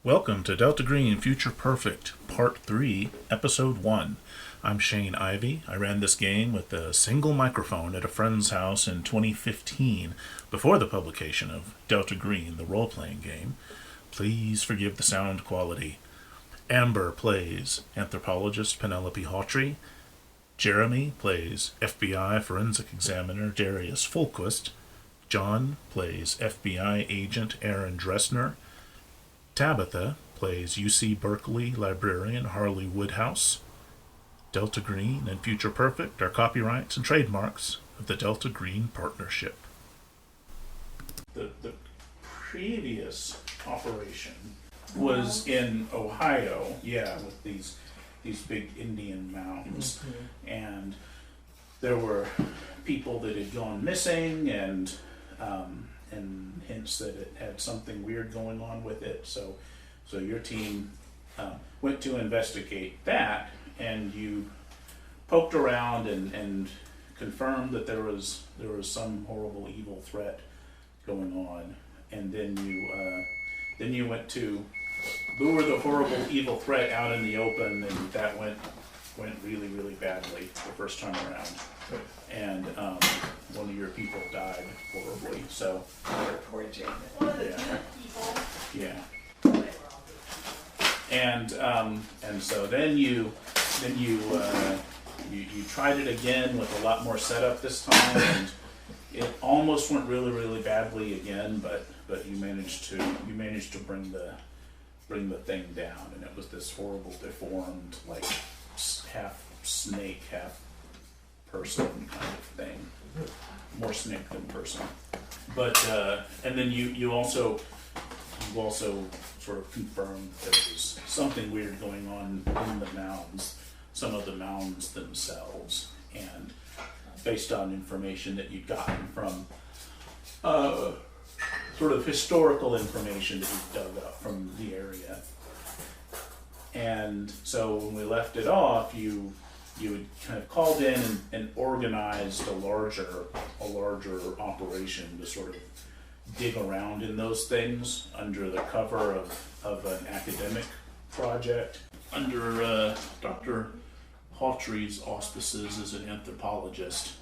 Welcome to Delta Green Future Perfect, Part 3, Episode 1. I'm Shane Ivey. I ran this game with a single microphone at a friend's house in 2015, before the publication of Delta Green, the role-playing game. Please forgive the sound quality. Amber plays anthropologist Penelope Hawtrey. Jeremy plays FBI forensic examiner Darius Fulquist. John plays FBI agent Aaron Dressner. Tabitha plays UC Berkeley librarian Harley Woodhouse. Delta Green and Future Perfect are copyrights and trademarks of the Delta Green Partnership. The previous operation was in Ohio, with these big Indian mounds. Mm-hmm. And there were people that had gone missing and hints that it had something weird going on with it. So your team went to investigate that, and you poked around and confirmed that there was some horrible evil threat going on, and then you went to lure the horrible evil threat out in the open, and that went really, really badly the first time around. And one of your people died horribly. So poor Jane. Yeah. And so then you tried it again with a lot more setup this time, and it almost went really, really badly again. But you managed to bring the thing down, and it was this horrible deformed, like half snake, half person kind of thing. More snake than person. But and then you also sort of confirmed there was something weird going on in the mounds, some of the mounds themselves, and based on information that you'd gotten from sort of historical information that you dug up from the area. And so when we left it off, you had kind of called in and organized a larger operation to sort of dig around in those things under the cover of an academic project. Under Dr. Hawtrey's auspices as an anthropologist.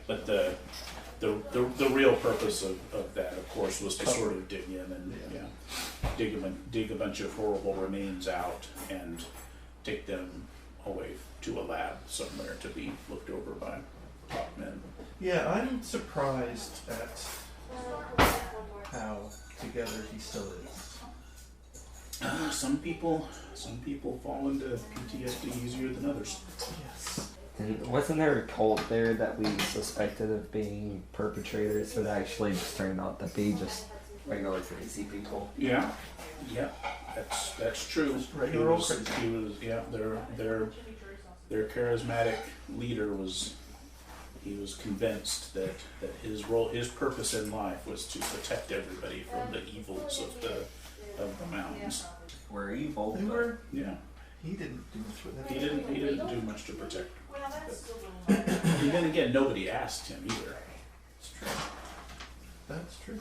But the real purpose of that, of course, was to sort of dig in and dig a bunch of horrible remains out and take them away to a lab somewhere to be looked over by top men. Yeah, I'm surprised at how together he still is. Some people fall into PTSD easier than others. Yes. And wasn't there a cult there that we suspected of being perpetrators, but actually just turned out to be just regular crazy people? Yeah, that's true. Just regular old crazy. He was their charismatic leader was convinced that his purpose in life was to protect everybody from the evils of the mountains. We're evil. They were. Yeah. He didn't do much with it. He didn't do much to protect. And then again, nobody asked him either. It's true. That's true.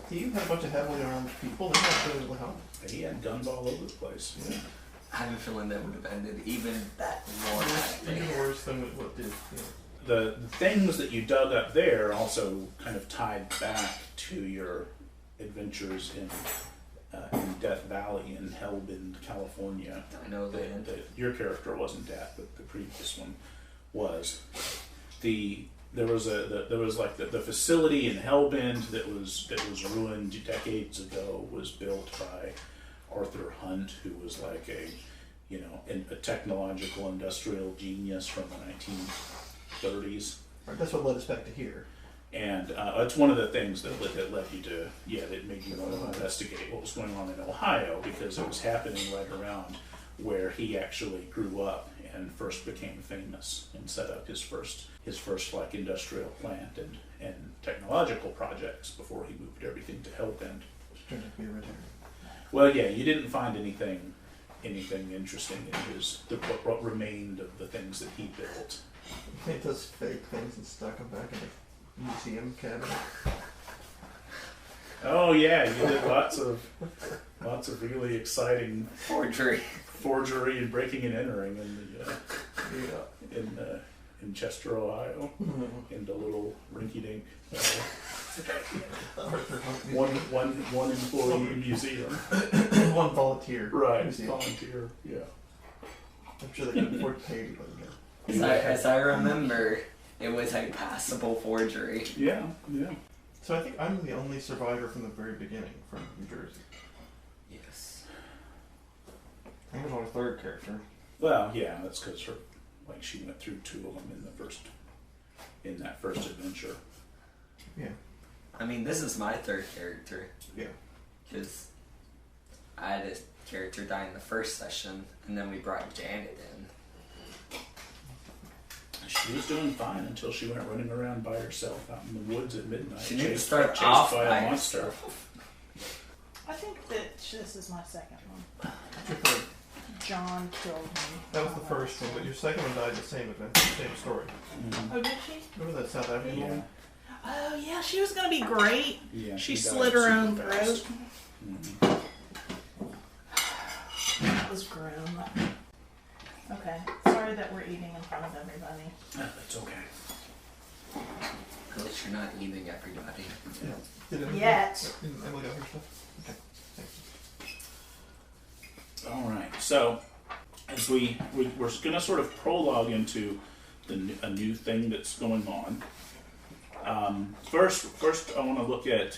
He had a bunch of heavily armed people. They weren't really help. He had guns all over the place. Yeah. I have a feeling that would have ended even that more. Even worse than what did. Yeah. The things that you dug up there also kind of tied back to your adventures in Death Valley in Hellbend, California. I know that. Your character wasn't Death, but the previous one was. There was the facility in Hellbend that was ruined decades ago was built by Arthur Hunt, who was like a technological industrial genius from the 1930s. Right, that's what led us back to here. And it's one of the things that led you to, that made you want to investigate what was going on in Ohio, because it was happening right around where he actually grew up and first became famous and set up his first like industrial plant and technological projects before he moved everything to Hellbend. Which turned out to be a red herring. Well, yeah, you didn't find anything interesting in what remained of the things that he built. He made those fake things and stuck them back in the museum cabinet. Oh yeah, you did lots of really exciting forgery and breaking and entering in Chester, Ohio, in the little rinky-dink one employee museum. One volunteer. Right, museum. volunteer. Yeah. I'm sure they can afford to pay anybody. As I remember, it was a passable forgery. Yeah, yeah. So I think I'm the only survivor from the very beginning from New Jersey. Yes. I was our third character. Well, yeah, that's because she went through two of them in that first adventure. Yeah. I mean, this is my third character. Yeah. Because I had a character die in the first session, and then we brought Janet in. She was doing fine until she went running around by herself out in the woods at midnight. She didn't start off by a monster. I think that this is my second one. What's your third? John killed me. That was the first one, but your second one died the same event, same story. Mm-hmm. Oh, did she? Remember that South African Yeah. woman? Oh, yeah, she was going to be great. Yeah, She died slit her own super throat. fast. Mm-hmm. That was grim. Okay, sorry that we're eating in front of everybody. That's okay. At least you're not eating everybody. Yeah. Did Emily Yet. Did Emily got her stuff? Okay. Thanks. All right. So, as we're going to sort of prologue into a new thing that's going on. First, I want to look at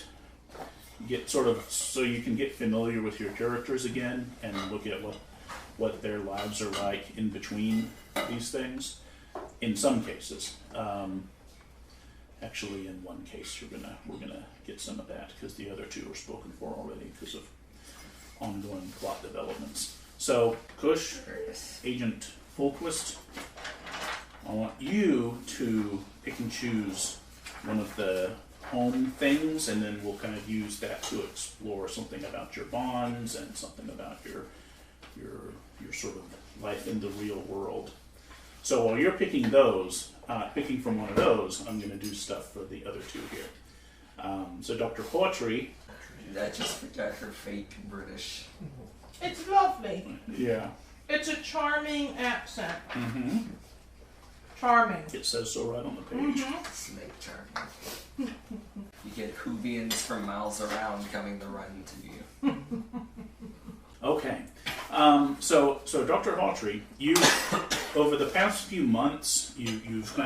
so you can get familiar with your characters again and look at what their lives are like in between these things. In some cases, actually, in one case, we're gonna get some of that because the other two are spoken for already because of ongoing plot developments. So, Kush, Agent Fulquist, I want you to pick and choose one of the home things, and then we'll kind of use that to explore something about your bonds and something about your sort of life in the real world. So while you're picking picking from one of those, I'm going to do stuff for the other two here. So Dr. Hawtrey. I just forgot her fake British. It's lovely. Yeah. It's a charming accent. Mm-hmm. Charming. It says so right on the page. Mm-hmm. Snake charming. You get Hoovians from miles around coming to run to you. Okay. So Dr. Hawtrey, you over the past few months, you've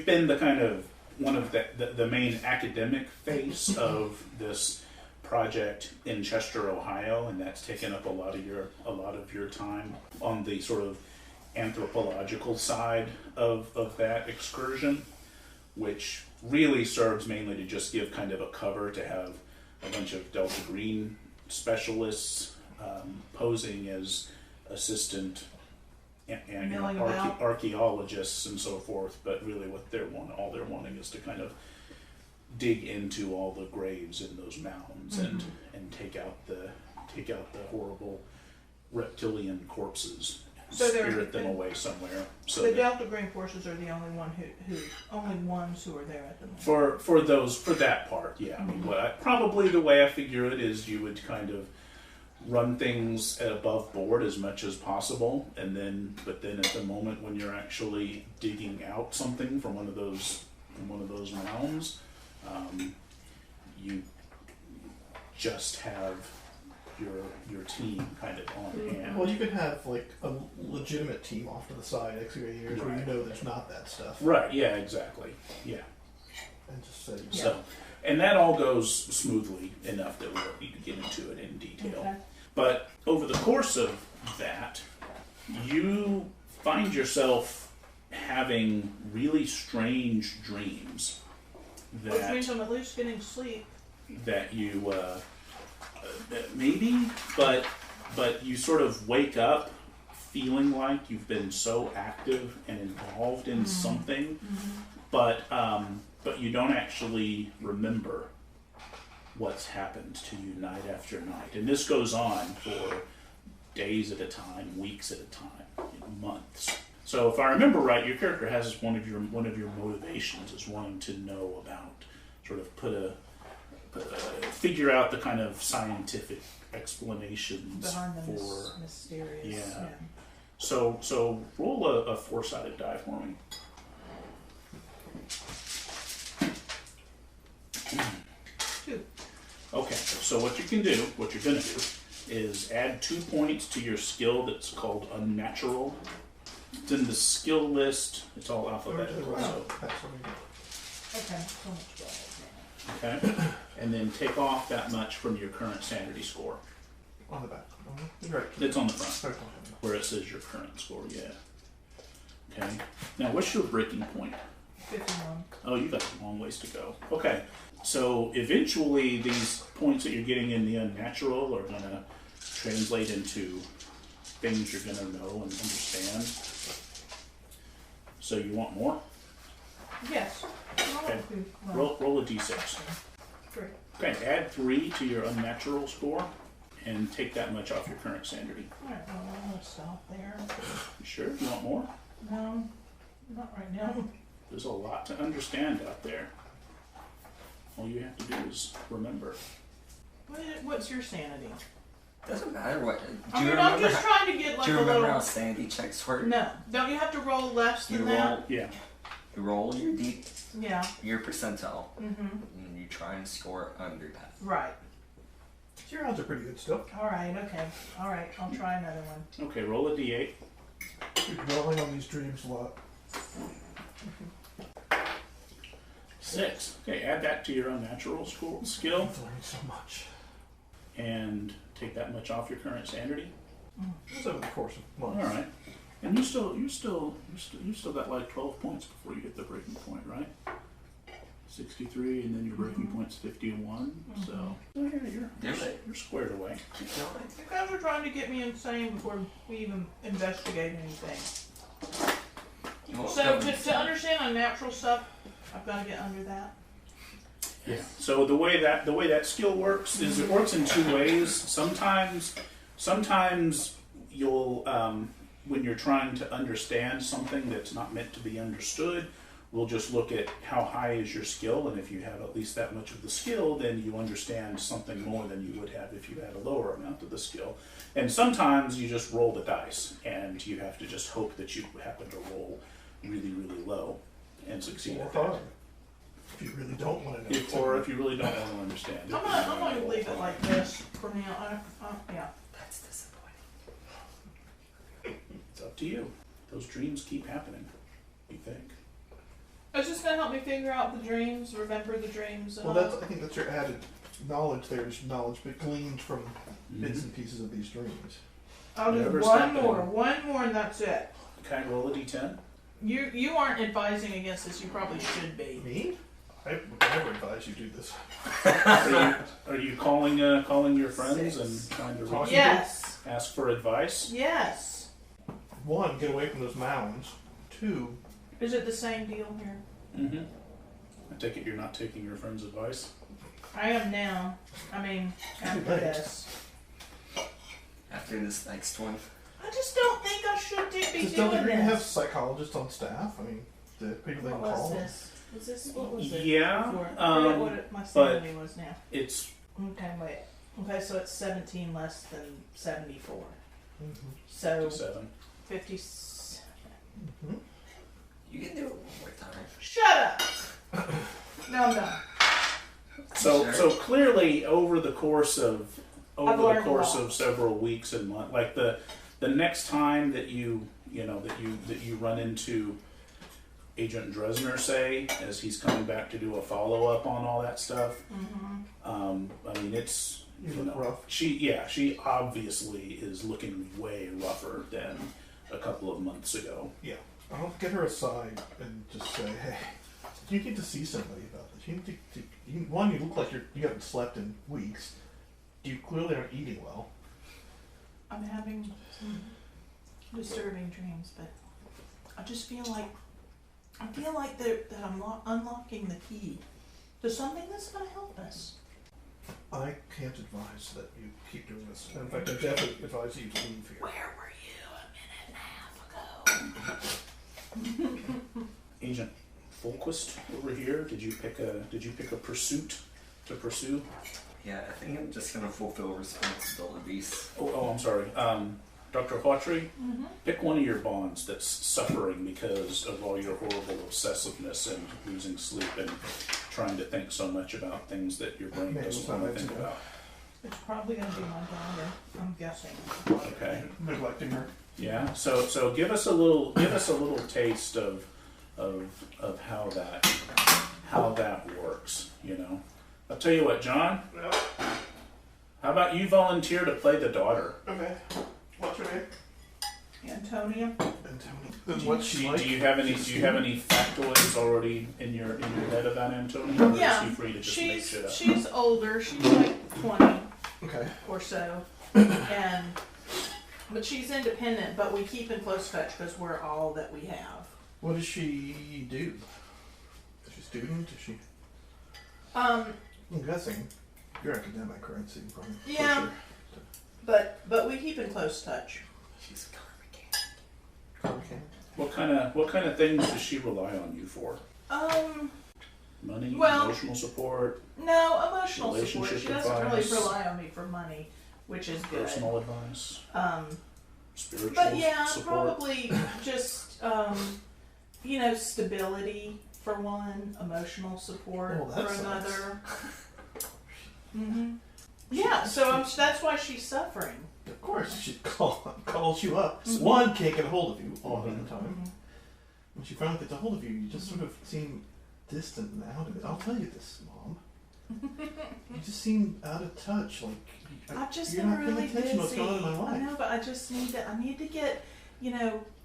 been the kind of one of the main academic face of this project in Chester, Ohio, and that's taken up a lot of your time on the sort of anthropological side of that excursion, which really serves mainly to just give kind of a cover to have a bunch of Delta Green specialists posing as assistant and archaeologists and so forth, but really what all they're wanting is to kind of dig into all the graves in those mounds and take out the horrible reptilian corpses and spirit them away somewhere. So the Delta Green forces are the only ones who are there at the moment. For that part, yeah. I mean, probably the way I figure it is you would kind of run things above board as much as possible, but then at the moment when you're actually digging out something from one of those mounds, you just have your team kind of on hand. Well, you could have like a legitimate team off to the side excavating areas where you know there's not that stuff. Right. Yeah. Exactly. Yeah. And just say so, and that all goes smoothly enough that we don't need to get into it in detail. Okay. But over the course of that, you find yourself having really strange dreams. Which means I'm at least getting sleep. That you maybe, but you sort of wake up feeling like you've been so active and involved in something, but you don't actually remember what's happened to you night after night. And this goes on for days at a time, weeks at a time, months. So if I remember right, your character has one of your motivations is wanting to know about, sort of put a figure out the kind of scientific explanations Behind the for. mysterious. Yeah. So roll a 4-sided die for me. 2. Okay, so what you're gonna do, is add 2 points to your skill that's called unnatural. It's in the skill list. It's all alphabetical. So, Okay, so much better. okay, and then take off that much from your current sanity score. On the back. Right. It's on the front, Right. where it says your current score. Yeah. Okay. Now, what's your breaking point? 51. Oh, you got a long ways to go. Okay. So eventually, these points that you're getting in the unnatural are gonna translate into things you're gonna know and understand. So you want more? Yes. Okay. Roll a d6. 3. Okay, add 3 to your unnatural score and take that much off your current sanity. Alright, well, I'm going to stop there. You sure? You want more? No, not right now. There's a lot to understand out there. All you have to do is remember. What's your sanity? Doesn't matter what. I mean, I'm just trying to get like do you a remember little. how sanity checks work? No, don't you have to roll less You than roll. that? Yeah. You roll Yeah. your percentile, Mm-hmm. and you try and score under that. Right. Your odds are pretty good still. All right. Okay. All right. I'll try another one. Okay, roll a d8. You're dwelling on these dreams a lot. 6. Okay, add that to your unnatural skill I've learned so much. and take that much off your current sanity. It's over the course of All months. right. And you still got like 12 points before you hit the breaking point, right? 63, and then your breaking point's 51. So yeah, you're squared away. Keep going. You guys are trying to get me insane before we even investigate anything. You won't So go to understand unnatural stuff, I've got to get under that. Yeah. So the way that skill works is it works in 2 ways. Sometimes you'll when you're trying to understand something that's not meant to be understood, we'll just look at how high is your skill, and if you have at least that much of the skill, then you understand something more than you would have if you had a lower amount of the skill. And sometimes you just roll the dice, and you have to just hope that you happen to roll really, really low and succeed Or at that. hard. If you really don't want to know. Or if you really don't want to understand it. I'm going to leave it like this for now. Yeah. That's disappointing. It's up to you. Those dreams keep happening, you think. It's just going to help me figure out the dreams, remember the dreams, and Well, all. I think that's your added knowledge there is knowledge but gleaned from bits and pieces of these dreams. I'll do Whatever's one happening. more, and that's it. Can I roll a d10? You aren't advising against this. You probably should be. Me? I would never advise you do this. Are you calling your friends 6. and trying to Talking. Yes. ask for advice? Yes. 1, get away from those mounds. 2, Is it the same deal here? Mm-hmm. I take it you're not taking your friend's advice. I am now. I mean, after Right. this. After this next one. I just don't think I should be does Delta doing Green have this. psychologists on staff? I mean, the people they can What was call. this? Was this what was it? Yeah, Before? I forget what my sanity was now. It's Okay, wait. Okay, so it's 17 less than 74. Mm-hmm. So 7. 50. Mm-hmm. You can do it one more time. Shut up! No, I'm done. So Sure. so clearly over the course of I've learned a lot. several weeks and months, like the next time that you run into Agent Dressner, say, as he's coming back to do a follow up on all that stuff. Mm-hmm. I mean, it's You look rough. She obviously is looking way rougher than a couple of months ago. Yeah. I'll get her aside and just say, hey, you need to see somebody about this. You need to one, you look like you haven't slept in weeks. You clearly aren't eating well. I'm having some disturbing dreams, but I just feel like that I'm unlocking the key to something that's going to help us. I can't advise that you keep doing this. In fact, I definitely advise you to leave here. Where were you a minute and a half ago? Agent Fulquist over here. Did you pick a pursuit to pursue? Yeah, I think I'm just gonna fulfill responsibilities. Oh, I'm sorry. Dr. Hawtrey, Mm-hmm. pick one of your bonds that's suffering because of all your horrible obsessiveness and losing sleep and trying to think so much about things that your brain Maybe doesn't we'll want to find think out. about. It's probably gonna be my daughter, I'm guessing. Okay. Neglecting her. Yeah. So give us a little taste of how that works. You know. I'll tell you what, John. Yep. How about you volunteer to play the daughter? Okay. What's her name? Antonia? And tell me. Then what's she like? Do you have any factoids already in your head about Antonia? Or Yeah, is he free to just make shit up? she's older, she's like 20 Okay. or so, but she's independent, but we keep in close touch because we're all that we have. What does she do? Is she a student? Is she? Um, I'm guessing you're academic, right? So you probably. Yeah. For sure. but we keep in close touch. She's a car mechanic. Okay. What kind of things does she rely on you for? Money, Well, emotional support, No, emotional support. Relationship She doesn't really advice. rely on me for money, which is good. personal advice, Um, spiritual but yeah, support. probably just stability for one, emotional support Oh, that for sucks. another. Yeah, so that's why she's suffering. Of course, she calls you up. Mhm. One, can't get a hold of you all the Mhm. time. When she finally gets a hold of you, you just sort of seem distant and out of it. I'll tell you this, Mom. You just seem out of touch. Like I've just you're been not paying really attention to what's busy. going on in my life. I know, but I need to get,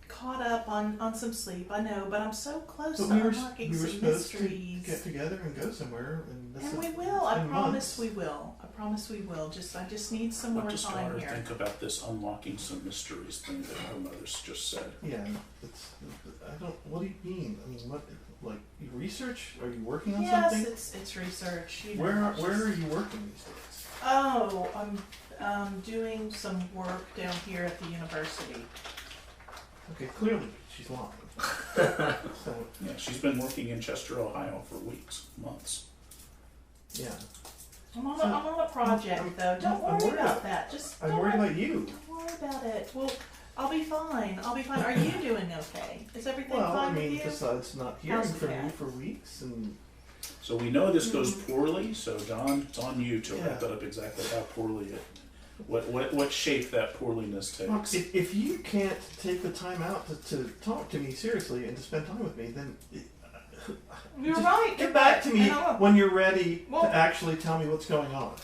caught up on some sleep. I know, but I'm so close But to we were unlocking some supposed mysteries. to get together and go somewhere, and We will. I been promise months. we will. I promise we will. I just need some What more does time daughter here. think about this unlocking some mysteries thing that her mother's just said? Yeah, I don't. What do you mean? I mean, what? Like you research? Are you working on Yes, something? it's research. You know, Where it's are just- you working these days? Oh, I'm doing some work down here at the university. Okay, clearly she's lying. So Yeah, she's been working in Chester, Ohio for months. yeah, I'm on a project though. Don't I'm worry worried about about- that. Just I'm don't worried worry, about you. don't worry about it. Well, I'll be fine. Are you doing okay? Is everything Well, I fine mean, with you? besides not hearing How's the from you cat? for weeks, and So we know this goes poorly. So John, it's on you to wrap Yeah. it up exactly how poorly it. What shape that poorliness look, takes. if you can't take the time out to talk to me seriously and to spend time with me, then You're just right. Get back to me And I will. when you're ready Well- to actually tell me what's going on.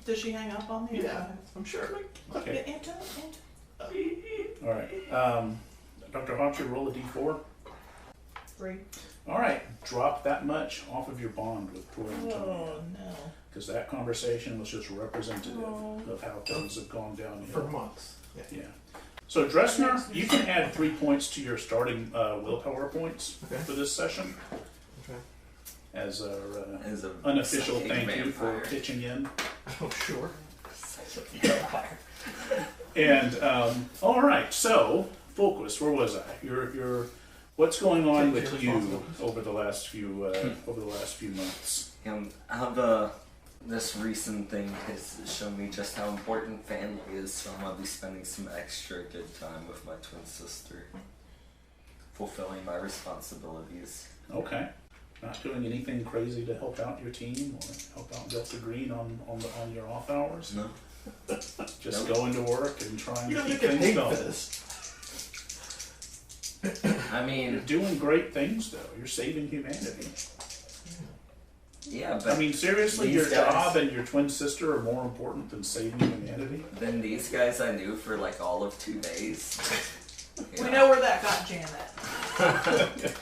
Does she hang up on me? Yeah, I'm sure. Okay. Anton? All right. Dr. Hawtrey, roll a d4. 3. All right. Drop that much off of your bond with poor Antonia. Oh no. Because that conversation was just representative Oh. of how things have gone For downhill. months. Yeah. Yeah. So Dressner, you can add 3 points to your starting willpower points Okay. for this session Okay. as our As an unofficial psychic thank you for vampire. pitching in. Oh, sure. Psychic vampire. And all right, so Fulquist, where was I? Your what's going on Take with your you responsibilities. over the last few months? This recent thing has shown me just how important family is, so I'm gonna be spending some extra good time with my twin sister, fulfilling my responsibilities. Okay. Not doing anything crazy to help out your team or help out Delta Green on your off hours? No. Just Nope. going to work and trying You to don't keep get things paid for going. this. I You're mean, doing great things though. You're saving humanity. yeah, but I mean, seriously, these your guys- job and your twin sister are more important than saving humanity? then these guys I knew for like all of 2 days. We Yeah. know where that got Janet.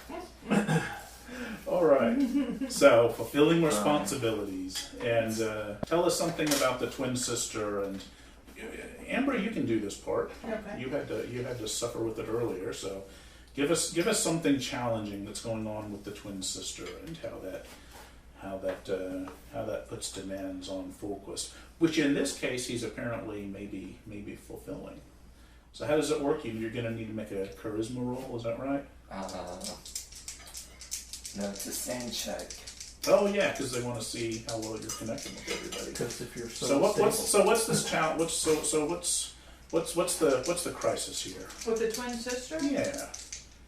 All right. So, fulfilling responsibilities. And tell us something about the twin sister. And Amber, you can do this part. Okay. You had to suffer with it earlier. So, give us something challenging that's going on with the twin sister and how that puts demands on Fulquist. Which in this case, he's apparently maybe fulfilling. So how does it work? You're going to need to make a charisma roll. Is that right? No, it's a sand check. Oh yeah, because they want to see how well you're connecting with everybody. Because if you're What's this challenge? What's the crisis here? With the twin sister? Yeah,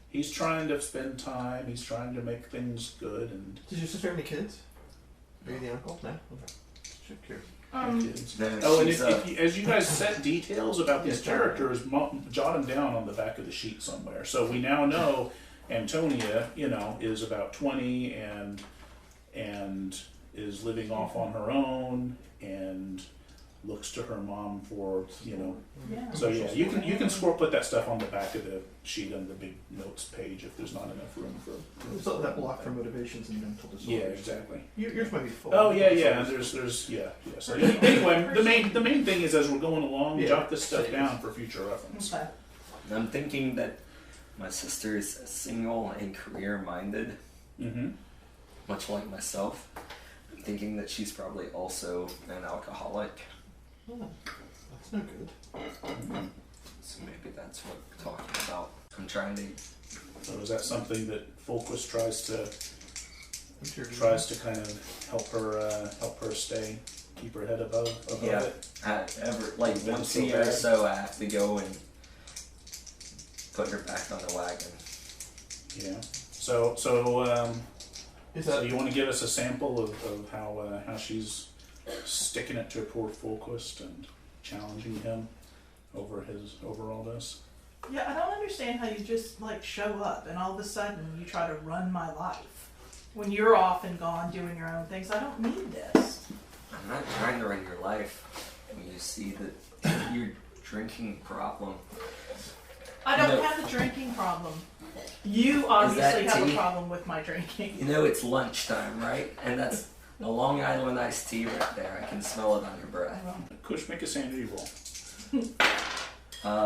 he's trying to spend time. He's trying to make things good. And Did your sister have any kids? Are you the uncle? No. Okay. Just curious. kids. No, Oh, and she's, as you guys set details about these characters, jot them down on the back of the sheet somewhere. So we now know Antonia, is about 20 and is living off on her own and looks to her mom for. Yeah. So yeah, you can put that stuff on the back of the sheet on the big notes page if there's not enough room for. So that block for motivations and mental disorders. Yeah, exactly. Yours might be full. Oh yeah. There's. So anyway, the main thing is as we're going along, jot this stuff down for future reference. Okay. I'm thinking that my sister is single and career-minded, Mm-hmm. much like myself. I'm thinking that she's probably also an alcoholic, Oh, that's no good. so maybe that's what we're talking about. I'm trying to. So is that something that Fulquist tries to kind of help her keep her head above Yeah. it? Once so a year or bad. so, I have to go and put her back on the wagon. Yeah. So Is so that you want to give us a sample of how she's sticking it to poor Fulquist and challenging him over all this? Yeah, I don't understand how you just show up and all of a sudden you try to run my life when you're off and gone doing your own things. I don't need this. I'm not trying to run your life. When you see that your drinking problem. I don't No. have a drinking problem. You obviously that have a tea? problem with my drinking. It's lunchtime, right? And that's a Long Island iced tea right there. I can smell it on your breath. Kush, make a sanity roll.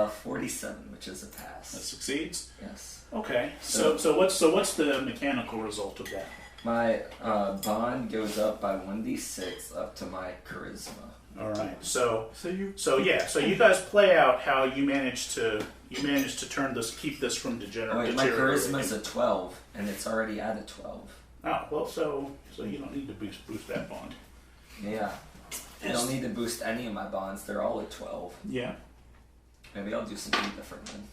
47, which is a pass. That succeeds. Yes. Okay. So what's the mechanical result of that? My bond goes up by 1d6 up to my charisma. All right. So you you guys play out how you managed to keep this from My deteriorating. charisma's a 12, and it's already at a 12. Oh well, so you don't need to boost that bond. Yeah. I don't need to boost any of my bonds. They're all at 12. Yeah. Maybe I'll do something different then.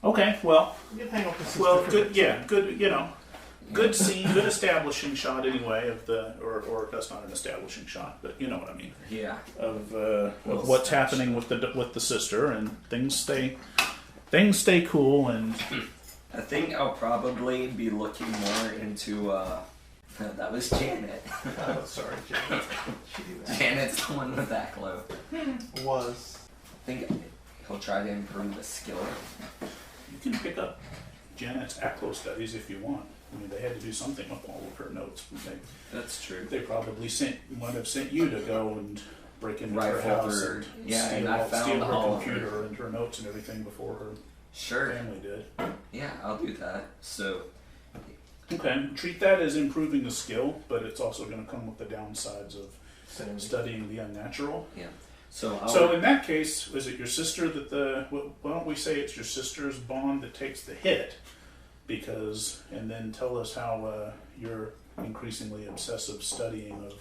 Okay. Well. You can hang up the Well. sister Good. Yeah. Good. Good scene. Good establishing shot. Anyway, of the or that's not an establishing shot, but you know what I mean. Yeah. Of what's happening with the sister, and things stay cool, and I think I'll probably be looking more into, that was Janet. Oh, sorry, Janet. Janet's the one with that glow. Was. I think he'll try to improve the skill. you can pick up Janet's ACLO studies if you want. I mean, they had to do something with all of her notes. That's true. They probably might have sent you to go and break into her Rifle house through. and Yeah, steal, and I found steal all her of her. computer and her notes and everything before her Sure. family did. Yeah, I'll do that. So, Okay, treat that as improving the skill, but it's also going to come with the downsides of studying the unnatural. yeah. So So in that case, is it your sister that why don't we say it's your sister's bond that takes the hit? And then tell us how your increasingly obsessive studying of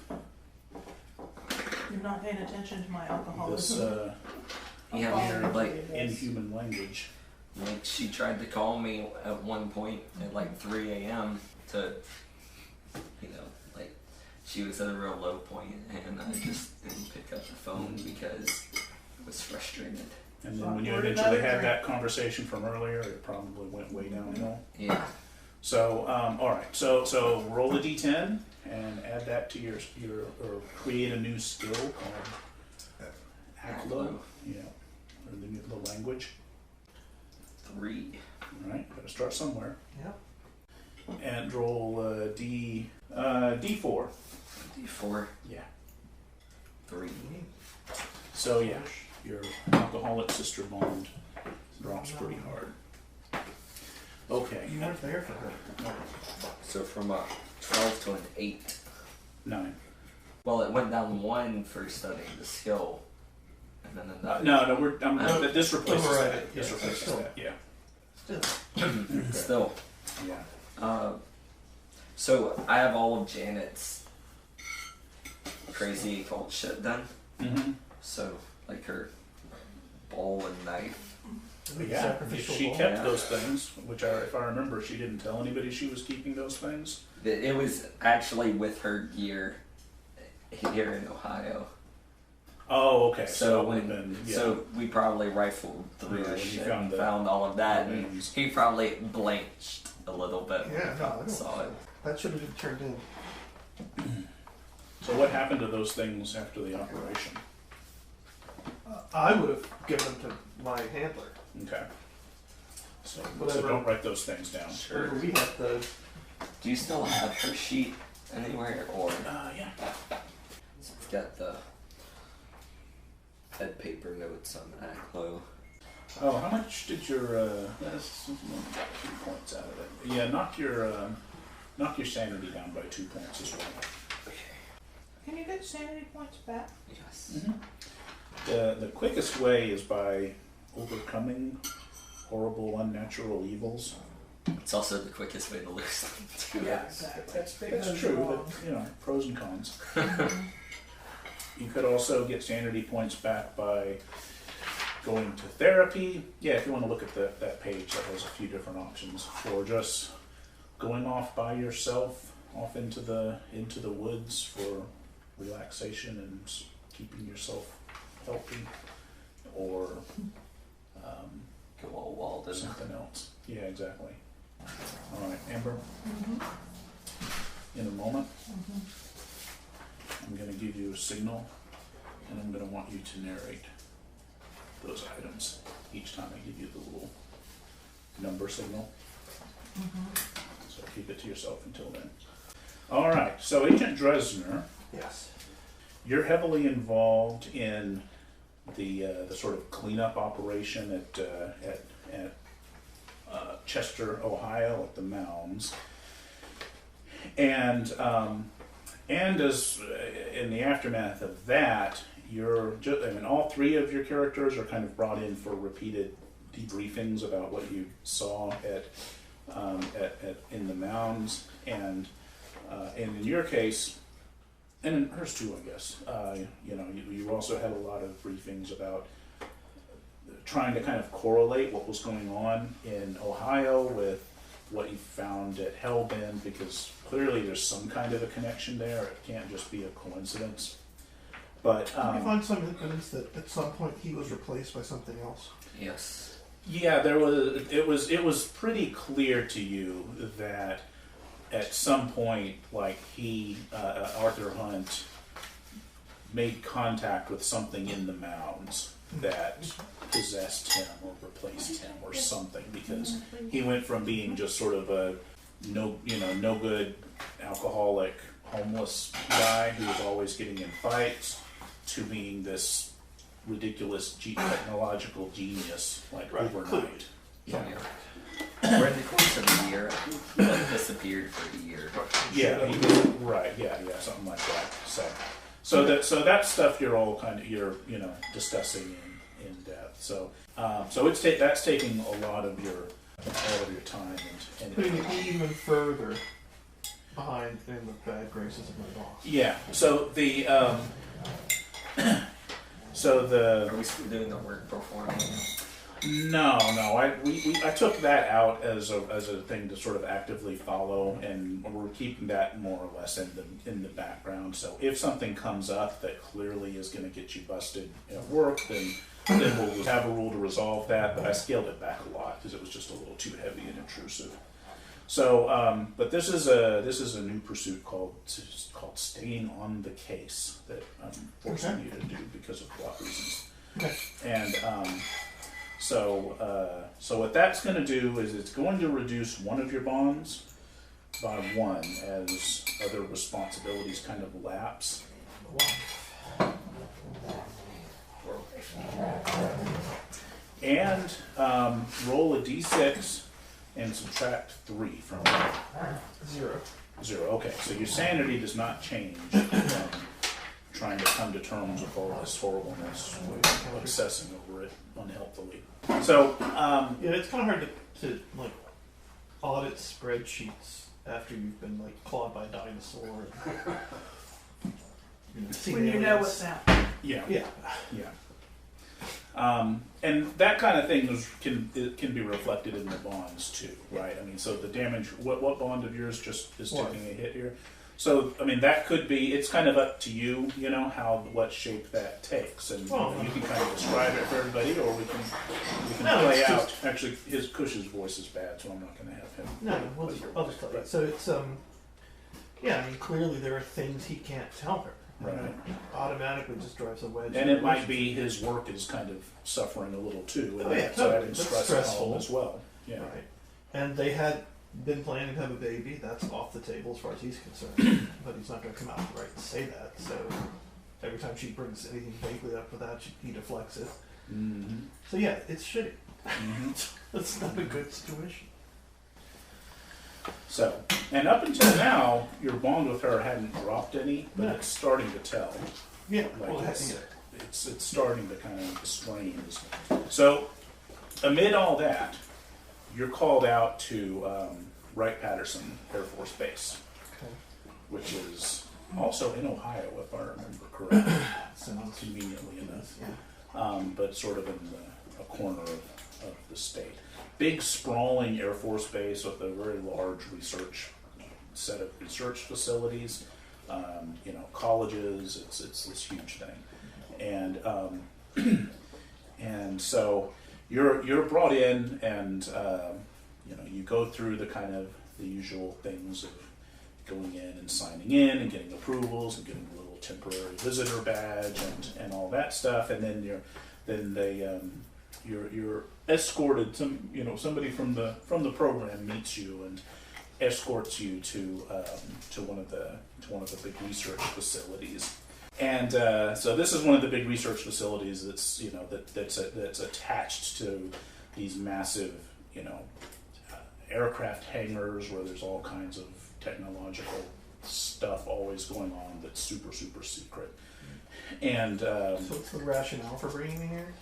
You're not paying attention to my this alcoholism. yeah, like inhuman language. she tried to call me at one point at 3 a.m. to, she was at a real low point, and I just didn't pick up the phone because I was frustrated. And then when you eventually had that conversation from earlier, it probably went way downhill. Yeah. So, all right. So roll a d10 and add that to your or create a new skill called ACLO. Yeah, or the language. 3. All right. Got to start somewhere. Yep. And roll d4. D4. Yeah. 3. So yeah, your alcoholic sister bond drops pretty hard. Okay. You weren't there for her. So from a 12 to an 8. 9. Well, it went down 1 for studying the skill, and then another. No. This replaces Override that. it. This Yeah, replaces still. that. Yeah. Still. Still. Yeah. So I have all of Janet's crazy occult shit done. Mm-hmm. So like her bowl and knife. Yeah, Sacrificial she law. kept Yeah. those things, which if I remember, she didn't tell anybody she was keeping those things. It was actually with her gear here in Ohio. Oh, okay. So it would've when been, yeah. so we probably rifled through Yeah, her when you shit found and the- found all of that, the and names. he probably blanched a little bit. Yeah, no, I don't. Saw it. That should have been turned in. So what happened to those things after the operation? I would have given them to my handler. Okay. So Whatever. don't write those things down. Sure. We have the. Do you still have her sheet anywhere, or Yeah. it's got the head paper notes on that glow? Oh, how much did your that's 2 points out of it? Yeah, knock your sanity down by 2 points as well. Can you get sanity points back? Yes. The quickest way is by overcoming horrible, unnatural evils. It's also the quickest way to lose them too. Exactly. That's true, but pros and cons. You could also get sanity points back by going to therapy. Yeah, if you want to look at that page, that has a few different options. Or just going off by yourself, off into the woods for relaxation and keeping yourself healthy, or Go all Walden. something else. Yeah, exactly. All right, Amber. In a moment, I'm going to give you a signal, and I'm going to want you to narrate those items each time I give you the little number signal. So keep it to yourself until then. All right, so Agent Dressner, Yes. you're heavily involved in the sort of cleanup operation at Chester, Ohio, at the mounds, and as in the aftermath of that, all three of your characters are kind of brought in for repeated debriefings about what you saw at in the mounds, and in your case, and in hers too, I guess. You also had a lot of briefings about trying to kind of correlate what was going on in Ohio with what you found at Hellbend, because clearly there's some kind of a connection there. It can't just be a coincidence. But Did you find some evidence that at some point he was replaced by something else? Yes. yeah, there was. It was pretty clear to you that at some point, like Arthur Hunt, made contact with something in the mounds that possessed him or replaced him or something, because he went from being just sort of a no good alcoholic homeless guy who was always getting in fights to being this ridiculous technological genius overnight. Yeah. Or in the course of a year, he disappeared for a year. Yeah, something like that. So that stuff you're all discussing in depth. So that's taking a lot of your time and Putting it even further behind in the bad graces of my boss. yeah. So the Are we still doing the work performance? No. I took that out as a thing to sort of actively follow, and we're keeping that more or less in the background. So if something comes up that clearly is going to get you busted at work, then we'll have a rule to resolve that. But I scaled it back a lot because it was just a little too heavy and intrusive. So, but this is a new pursuit called staying on the case that I'm forcing you to do because of plot reasons. Okay. And so what that's going to do is it's going to reduce one of your bonds by 1 as other responsibilities kind of lapse. And roll a d6 and subtract 3 from it. 0. 0. Okay, so your sanity does not change from trying to come to terms with all this horribleness, obsessing over it unhelpfully. So, Yeah, it's kind of hard to audit spreadsheets after you've been like clawed by a dinosaur. And, seen When you know aliens. what's happening. Yeah. Yeah. And that kind of thing can be reflected in the bonds too, right? I mean, so the damage. What bond of yours just is One. taking a hit here? So I mean, that could be. It's kind of up to you, what shape that takes, and you can kind of describe it for everybody, or we can play out. Actually, Kush's voice is bad, so I'm not going to have him. No, I'll just tell you. So it's I mean, clearly there are things he can't tell her. Right. And it automatically just drives a wedge. And it might be his work is kind of suffering a little too, and yeah, so that that's stress stressful as well. Yeah. Right. And they had been planning to have a baby. That's off the table as far as he's concerned. But he's not going to come out right and say that. So every time she brings anything vaguely up with that, he deflects it. Mm-hmm. So yeah, it's shitty. Mm-hmm. That's not a good situation. So, and up until now, your bond with her hadn't dropped any, but No. it's starting to tell. Yeah. Like Well, it's yeah. starting to kind of strain. So, amid all that, you're called out to Wright-Patterson Air Force Base, Okay. which is also in Ohio, if I remember correctly, Sounds conveniently enough, Yeah. but sort of in a corner of the state. Big sprawling Air Force base with a very large set of research facilities, colleges. It's this huge thing, and so you're brought in, and you go through the usual things of going in and signing in and getting approvals and getting a little temporary visitor badge and all that stuff, and then you're escorted. Somebody from the program meets you and escorts you to one of the big research facilities. And so this is one of the big research facilities that's attached to these massive aircraft hangars where there's all kinds of technological stuff always going on that's super, super secret. And So what's the rationale for bringing me here?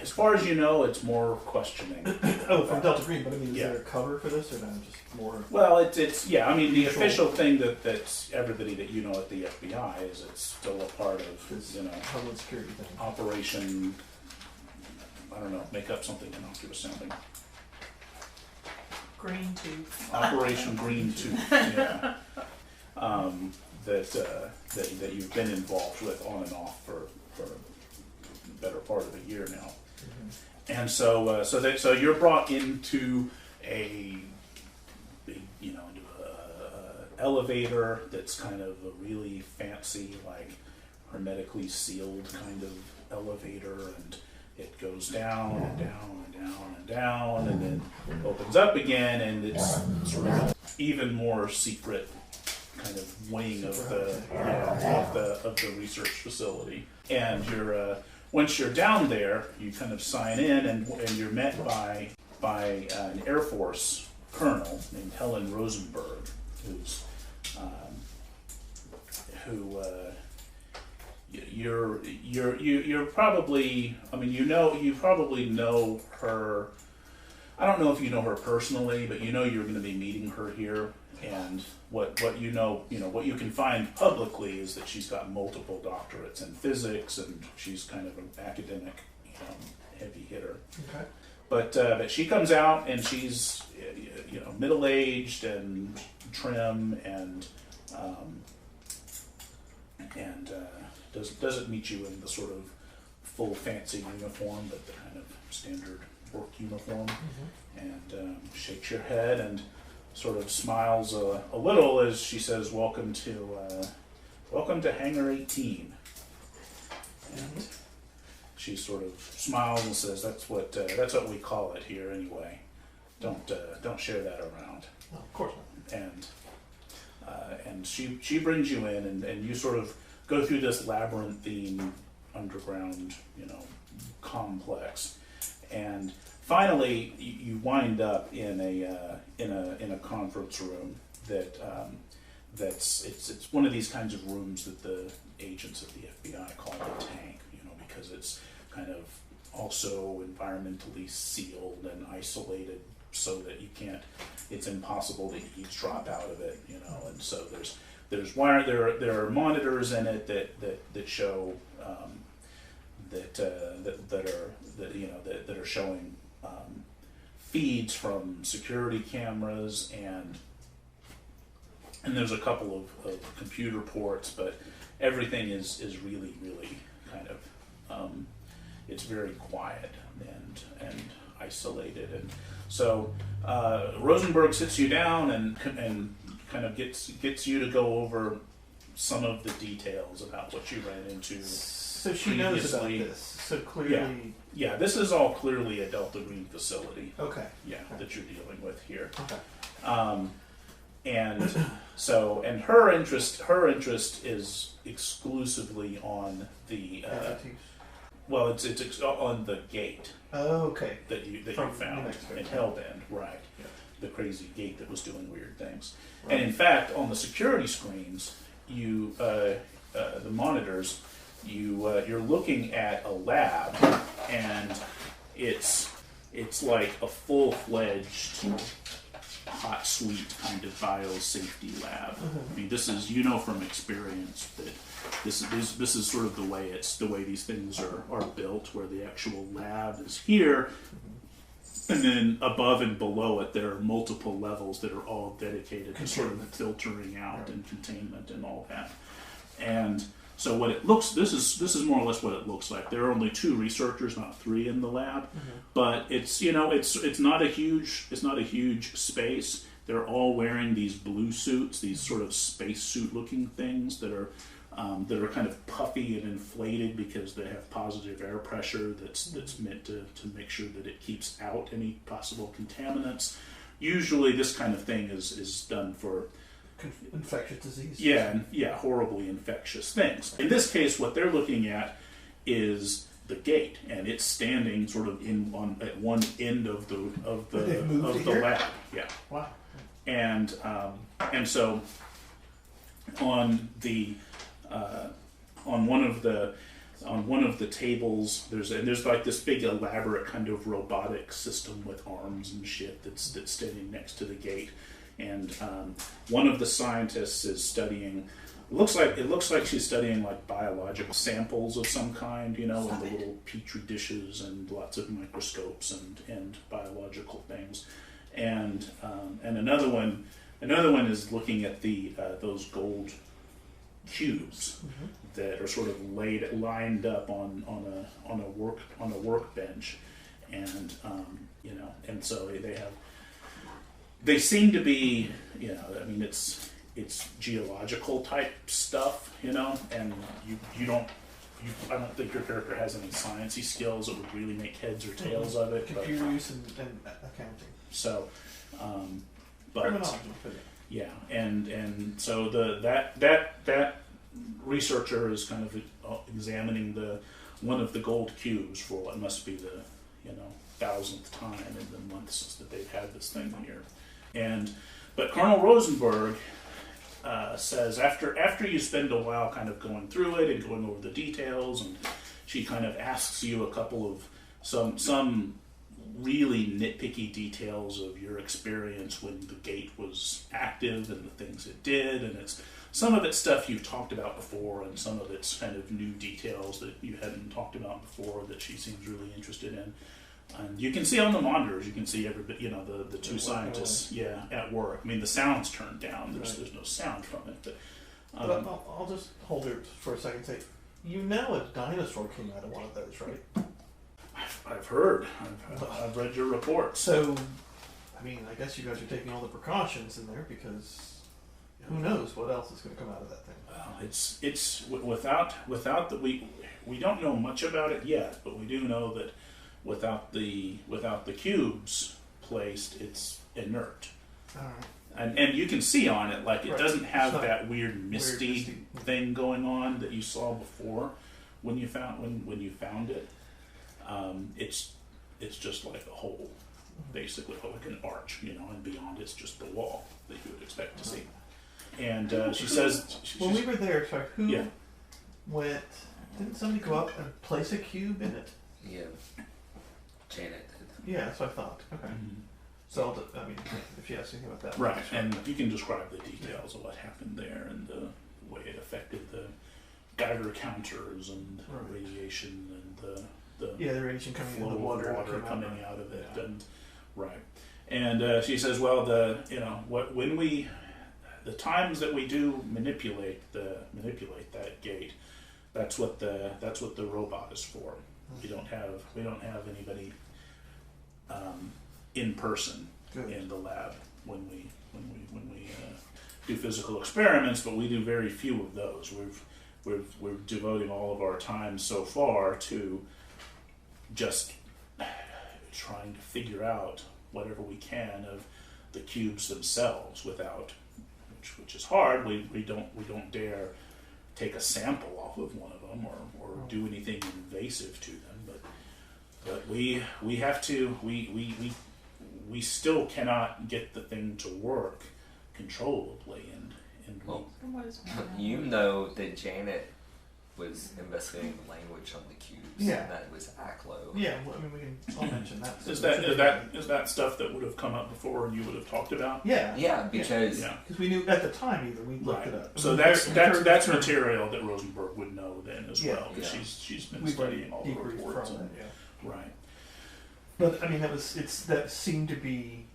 as far as you know, it's more questioning. From Delta Green, but I mean, is Yeah. there a cover for this, or not just more? Well, it's yeah. I mean, the Usual. official thing that's everybody that you know at the FBI is it's still a part of This Homeland Security thing. Operation. I don't know. Make up something innocuous sounding. Green tooth. Operation Green Tooth. Yeah. That you've been involved with on and off for the better part of a year now. Mm-hmm. And so you're brought into a big, into a elevator that's kind of a really fancy, like hermetically sealed kind of elevator, and it goes down and down and down and down, and then opens up again, and it's sort of an even more secret kind of wing of the research facility. And you're once you're down there, you kind of sign in, and you're met by an Air Force colonel named Helen Rosenberg, you're probably, I mean, you probably know her. I don't know if you know her personally, but you're going to be meeting her here. And what you can find publicly is that she's got multiple doctorates in physics, and she's kind of an academic, heavy hitter. Okay. But she comes out, and she's middle-aged and trim, and doesn't meet you in the sort of full fancy uniform, but the kind of standard work uniform, and shakes your head and sort of smiles a little as she says, welcome to Hangar 18. And she sort of smiles and says, that's what we call it here anyway. Don't share that around. Oh, of course not. And she brings you in, and you sort of go through this labyrinthine underground complex, and finally you wind up in a conference room it's one of these kinds of rooms that the agents of the FBI call the tank, because it's kind of also environmentally sealed and isolated so that you can't. It's impossible to eavesdrop out of it, you know. And so there's wire. There are monitors in it that show that are showing feeds from security cameras, and there's a couple of computer ports, but everything is really kind of it's very quiet and isolated. And so Rosenberg sits you down and kind of gets you to go over some of the details about what you ran into. So she knows about this. So clearly, yeah. This is all clearly a Delta Green facility. Okay. Yeah, that you're dealing with here. Okay. And so, and her interest is exclusively on the well, it's on the gate. Oh, okay. That you found in Hellbend, right? Yeah. The crazy gate that was doing weird things. Right. And in fact, on the security screens, you the monitors, you're looking at a lab, and it's like a full-fledged hot suite kind of biosafety lab. I mean, this is, you know from experience that this is sort of the way these things are built, where the actual lab is here, and then above and below it there are multiple levels that are all dedicated to sort of filtering out and containment and all that. And so what it looks, this is more or less what it looks like. There are only 2 researchers, not 3 in the lab, but it's not a huge space. They're all wearing these blue suits, these sort of space suit looking things that are kind of puffy and inflated because they have positive air pressure that's meant to make sure that it keeps out any possible contaminants. Usually this kind of thing is done for infectious disease. Yeah, horribly infectious things. In this case, what they're looking at is the gate, and it's standing sort of at one end of the lab. Yeah. Wow. And so on one of the tables, there's like this big elaborate kind of robotic system with arms and shit that's standing next to the gate. And one of the scientists is studying. It looks like she's studying like biological samples of some kind, you know, in the little petri dishes and lots of microscopes and biological things. And another one is looking at those gold cubes that are sort of lined up on a workbench, and you know, and so they seem to be, you know, I mean, it's geological type stuff, you know, and I don't think your character has any sciencey skills that would really make heads or tails of it. Computer use and accounting. So, but criminology. Yeah, and so that researcher is kind of examining one of the gold cubes for what must be the 1,000th time in the months that they've had this thing here. But Colonel Rosenberg says after you spend a while kind of going through it and going over the details, and she kind of asks you a couple of some really nitpicky details of your experience when the gate was active and the things it did, and some of it's stuff you've talked about before, and some of it's kind of new details that you hadn't talked about before that she seems really interested in. And you can see on the monitors, you can see everybody, the 2 scientists, at work. I mean, the sound's turned down. There's no sound from it. But I'll just hold it for a second. Say, a dinosaur came out of one of those, right? I've heard. I've read your report. So, I mean, I guess you guys are taking all the precautions in there, because who knows what else is going to come out of that thing. Well, it's without the we don't know much about it yet, but we do know that without the cubes placed, it's inert. All right. And you can see on it, like, it Right. doesn't have So, that weird misty thing going on that you saw before when you found it. It's just like a hole, basically, like an arch, and beyond it's just the wall that you would expect to see. And she says, when we were there, sorry, who Yeah. went? Didn't somebody go up and place a cube in it? Yeah. Janet did. Yeah, that's what I thought. Okay. So, I mean, if you ask anything about that. Right, and you can describe the details of what happened there and the way it affected the Geiger counters and radiation and the the radiation coming in flow the of water coming out of it, Yeah. and right. And she says, well, the times that we do manipulate that gate, that's what the robot is for. We don't have anybody in person in the lab when we do physical experiments, but we do very few of those. We're devoting all of our time so far to just trying to figure out whatever we can of the cubes themselves without, which is hard. We don't dare take a sample off of one of them or do anything invasive to them, but we have to we still cannot get the thing to work controllably and Well, What is you know that Janet was investigating the language on the cubes. Yeah. And that was ACLO. Yeah, well, I mean, we can. I'll mention that. is that stuff that would have come up before and you would have talked about? Yeah. Yeah, because Yeah. Because we knew at the time either we looked Right. it up. So We that's heard- material that Rosenberg would know then as Yeah. well, because Yeah. she's been we studying all the debriefed reports. from And, it, yeah. right. But I mean, that seemed to be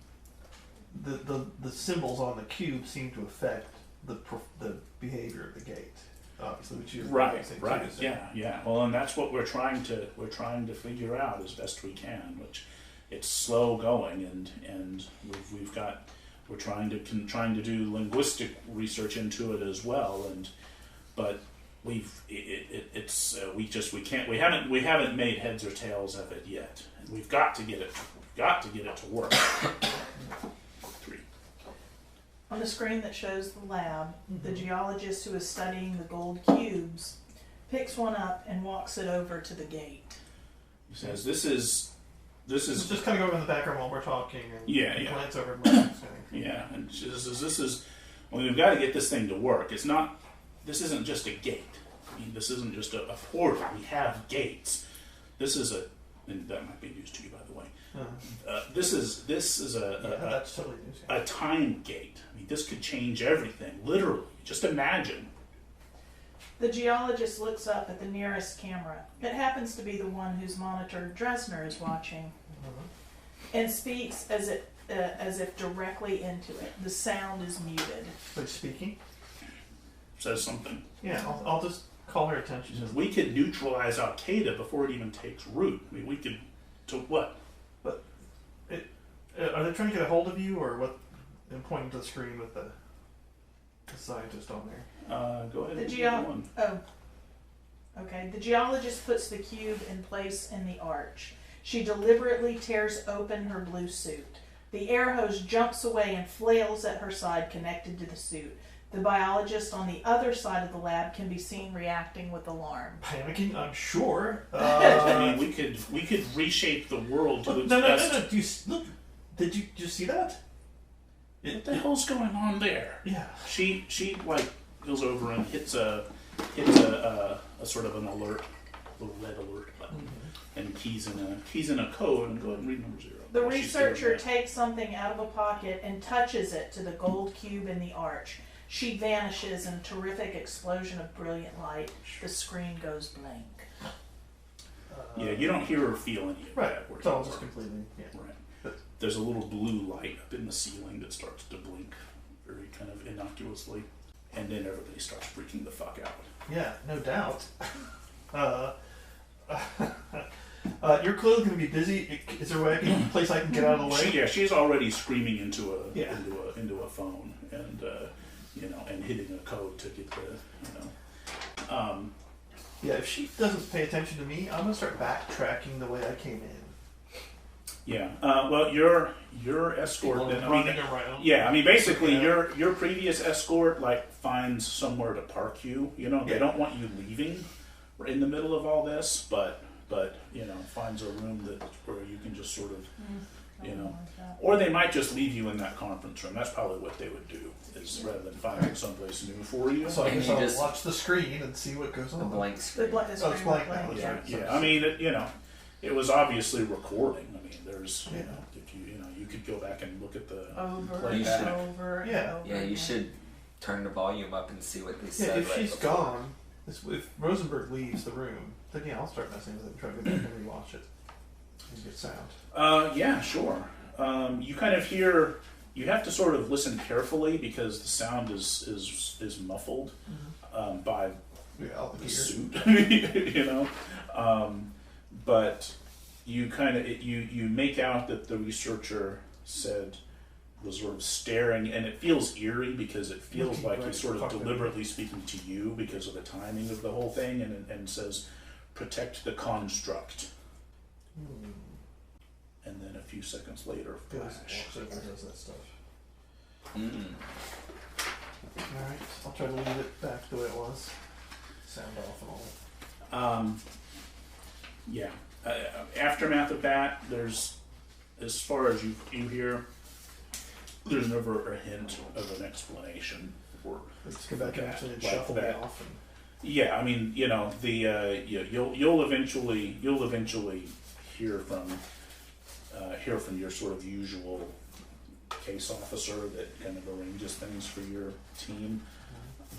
the symbols on the cube seemed to affect the behavior of the gate. Obviously, which you're Right. referencing too, Right. so- Yeah. Well, and that's what we're trying to figure out as best we can. Which it's slow going, and we're trying to do linguistic research into it as well, but we haven't made heads or tails of it yet. And we've got to get it to work. 3. On the screen that shows the lab, the Mhm. geologist who is studying the gold cubes picks one up and walks it over to the gate. He says, "This is Just kind of go in the background while we're talking and Yeah. glance over and look. yeah." And she says, "This is well, we've got to get this thing to work. This isn't just a gate. I mean, this isn't just a portal. We have gates. This is and that might be news to you, by the way. This is That's totally news. Yeah. a time gate. I mean, this could change everything. Literally, just imagine." The geologist looks up at the nearest camera. It happens to be the one whose monitor Dressner is watching, and speaks as if directly into it. The sound is muted. Like speaking. Says something. Yeah, I'll just call her attention. He says, "We could neutralize Al Qaeda before it even takes root. I mean, we could to what?" Are they trying to get a hold of you, or what? And pointing to the screen with the scientist on there. Go ahead. The and geo- keep going. Oh. Okay. The geologist puts the cube in place in the arch. She deliberately tears open her blue suit. The air hose jumps away and flails at her side, connected to the suit. The biologist on the other side of the lab can be seen reacting with alarm. Panicking, I'm sure. I mean, we could reshape the world to its No. best. Do you look? Did you see that? What the hell's going on there? Yeah. She like goes over and hits a sort of an alert, little red alert button, and keys in a code and go ahead and read number 0. The While she's researcher doing that. takes something out of a pocket and touches it to the gold cube in the arch. She vanishes in a terrific explosion of brilliant light. The screen goes blank. Yeah, you don't hear or feel any of Right. that. where It's all you just are. completely. Yeah. Right. There's a little blue light up in the ceiling that starts to blink very kind of innocuously, and then everybody starts freaking the fuck out. Yeah, no doubt. You're clearly going to be busy. Is there a place I can get out of the way? She's already screaming into Yeah. a phone and and hitting a code to get the Yeah, if she doesn't pay attention to me, I'm going to start backtracking the way I came in. Yeah. Well, your escort. Running around. Yeah. I mean, basically, Yeah. your previous escort finds somewhere to park you. You know, they Yeah. don't want you leaving in the middle of all this, but finds a room where you can just sort of, or they might just leave you in that conference room. That's probably what they would do, is rather than finding someplace new for you. So I And guess you I'll just- watch the screen and see what goes The on. blank The screen. screen blank blank, now, yeah. right. Yeah. I mean, it was obviously recording. I mean, there's Yeah. if you could go back and look at the Over playback. and over and Yeah. over. Yeah, you again. should turn the volume up and see what they Yeah, said. if right she's before. gone, if Rosenberg leaves the room, then yeah, I'll start messing with it and try to go back and rewatch it and get sound. Yeah, sure. You kind of hear. You have to sort of listen carefully because the sound is muffled by Yeah, I'll the hear. suit, but you kind of you make out that the researcher was sort of staring, and it feels eerie because it feels Looking like right he's sort of fucking- deliberately speaking to you because of the timing of the whole thing, and says, "Protect the construct." And then a few seconds later, Goes, flash. walks over and does that stuff. Alright, I'll try to leave it back the way it was. Sound off and all. Yeah. Aftermath of that, there's, as far as you hear, there's never a hint of an explanation for Let's go back and that, actually like shuffle me that. off. And Yeah, I mean, you'll eventually hear from your sort of usual case officer that kind of arranges things for your team.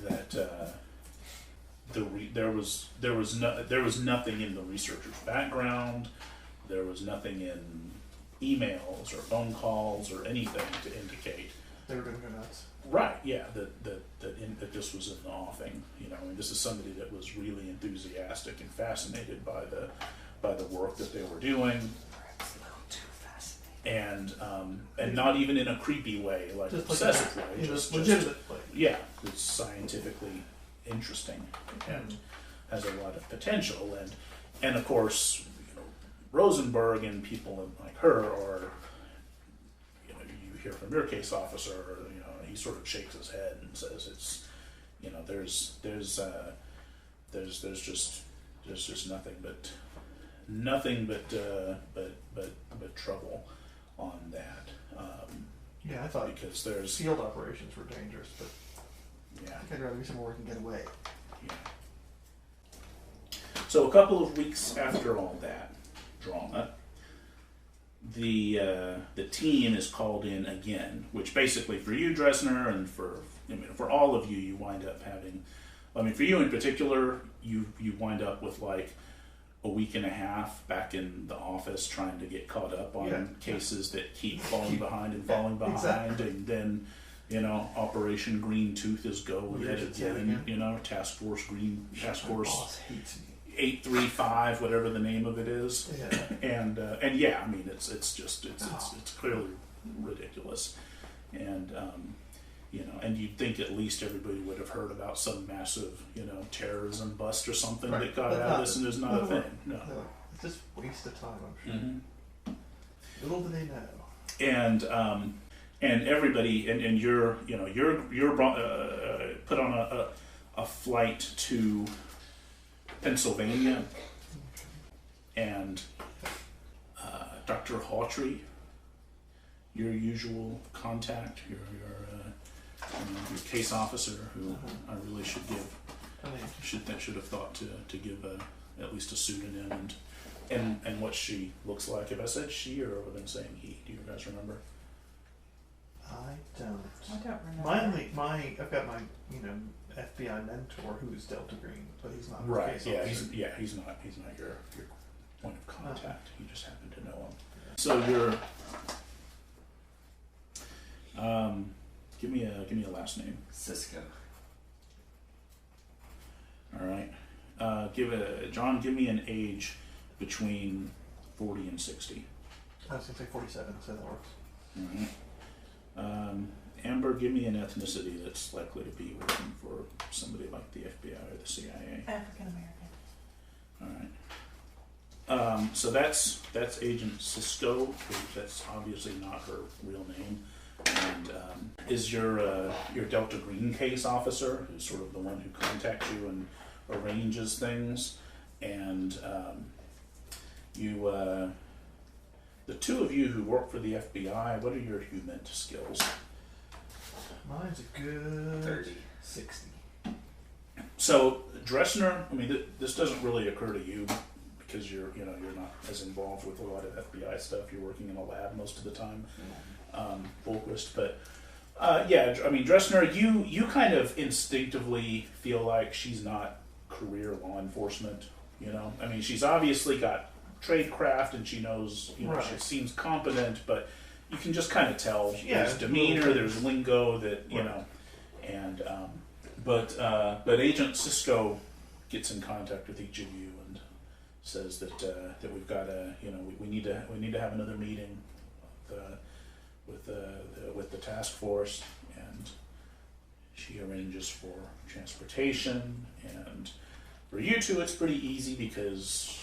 That there was nothing in the researcher's background. There was nothing in emails or phone calls or anything to indicate. they were going to go nuts. Right. Yeah. That this was in the offing. And this is somebody that was really enthusiastic and fascinated by the work that they were doing. Perhaps a little too fascinating. And not even in a creepy way, like Just obsessive like way. Just legitimate. yeah, it's scientifically interesting and has a lot of potential. And of course, Rosenberg and people like her are, you hear from your case officer, he sort of shakes his head and says it's, there's just nothing but trouble on that. Yeah, I thought Because there's, field operations were dangerous, but yeah. I think I'd rather be somewhere where we can get away. Yeah. So a couple of weeks after all that drama, the team is called in again, which basically for you, Dressner, and for all of you, you wind up having. For you in particular, you wind up with like a week and a half back in the office trying to get caught up on cases that keep falling behind and falling behind, exactly. and then. Operation Green Tooth is go yet again. Task Force Boss hates me. 835, whatever the name of it is. Yeah. And yeah, it's clearly ridiculous, and and you'd think at least everybody would have heard about some massive terrorism bust or something that got But out of this, and there's not a thing. No. It's just a waste of time, I'm sure. Mm-hmm. Little do they know. And everybody, and you're put on a flight to Pennsylvania, and Dr. Hawtrey, your usual contact, your case officer, who I really should give, should have thought to give at least a pseudonym and what she looks like. If I said she, or have I been saying he? Do you guys remember? I don't. I don't remember. I've got my FBI mentor who's Delta Green, but he's not. Right. Case Yeah. officer. He's not your point of contact. You just happen to know him. So you're. Give me a last name. Cisco. All right. John. Give me an age between 40 and 60. I was gonna say 47, so that works. All right. Amber, give me an ethnicity that's likely to be working for somebody like the FBI or the CIA. African American. All right. So that's Agent Cisco. That's obviously not her real name. And is your Delta Green case officer, who's sort of the one who contacts you and arranges things, and the two of you who work for the FBI, what are your human skills? Mine's a good 30. 60. So Dressner, this doesn't really occur to you because you're not as involved with a lot of FBI stuff. You're working in a lab most of the time, Fulquist. But yeah, I mean, Dressner, you kind of instinctively feel like she's not career law enforcement. I mean, she's obviously got tradecraft and she knows, Right. she seems competent, but you can just kind of tell. Yeah, There's demeanor, there's lingo that Right. and but Agent Cisco gets in contact with each of you and says that we've got we need to have another meeting with the task force, and she arranges for transportation. And for you two, it's pretty easy because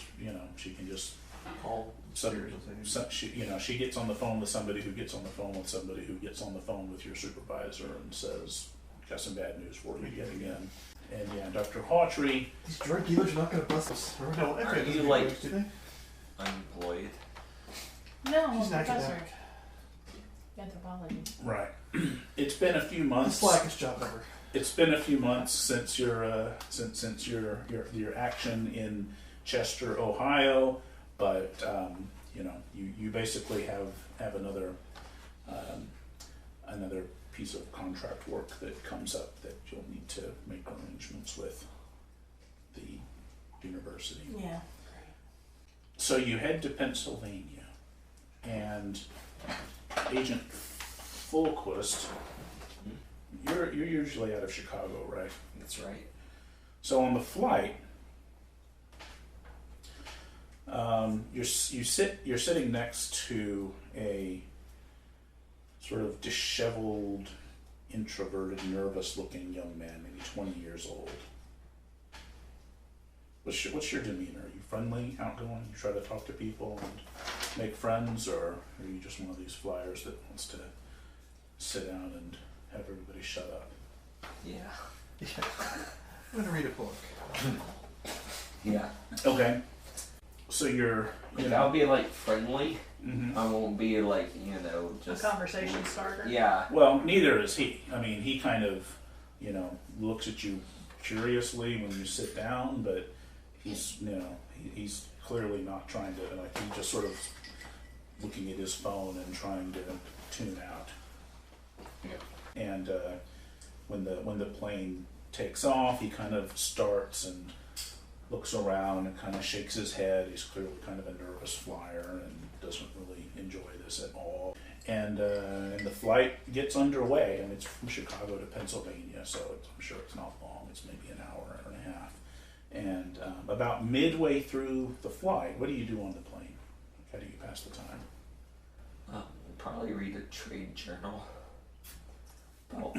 she can just All she gets on the phone with somebody who gets on the phone with somebody who gets on the phone with your supervisor and says, got some bad news for you yet again. And yeah, Dr. Hawtrey. These drug dealers are not going to bust us. No, Are okay, you, like, unemployed? No, I'm a She's an professor. academic. Anthropology. Right. It's been a few months. The slackest job ever. It's been a few months since your since your action in Chester, Ohio, but you basically have another piece of contract work that comes up that you'll need to make arrangements with the university. Yeah. So you head to Pennsylvania, and Agent Fulquist, you're usually out of Chicago, right? That's right. So on the flight, you're sitting next to a sort of disheveled, introverted, nervous-looking young man, maybe 20 years old. What's your demeanor? Are you friendly, outgoing? You try to talk to people and make friends, or are you just one of these flyers that wants to sit down and have everybody shut up? Yeah. Yeah. I'm going to read a book. Yeah. Okay. So I'll be like friendly. Mhm. I won't be like, just A conversation starter. Yeah. Well, neither is he. I mean, he kind of, looks at you curiously when you sit down, but he's clearly not trying to, he's just sort of looking at his phone and trying to tune out. Yeah. And when the plane takes off, he kind of starts and looks around and kind of shakes his head. He's clearly kind of a nervous flyer and doesn't really enjoy this at all. And the flight gets underway, and it's from Chicago to Pennsylvania, so I'm sure it's not long. It's maybe an hour and a half. And about midway through the flight, what do you do on the plane? How do you pass the time? We'll probably read a trade journal about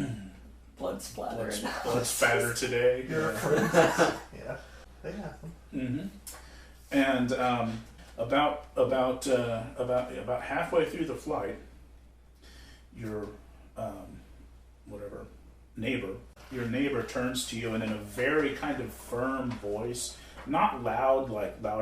blood splatter. Blood spatter today. Yeah. They have them. Mm-hmm. And about halfway through the flight, your your neighbor turns to you and in a very kind of firm voice, not loud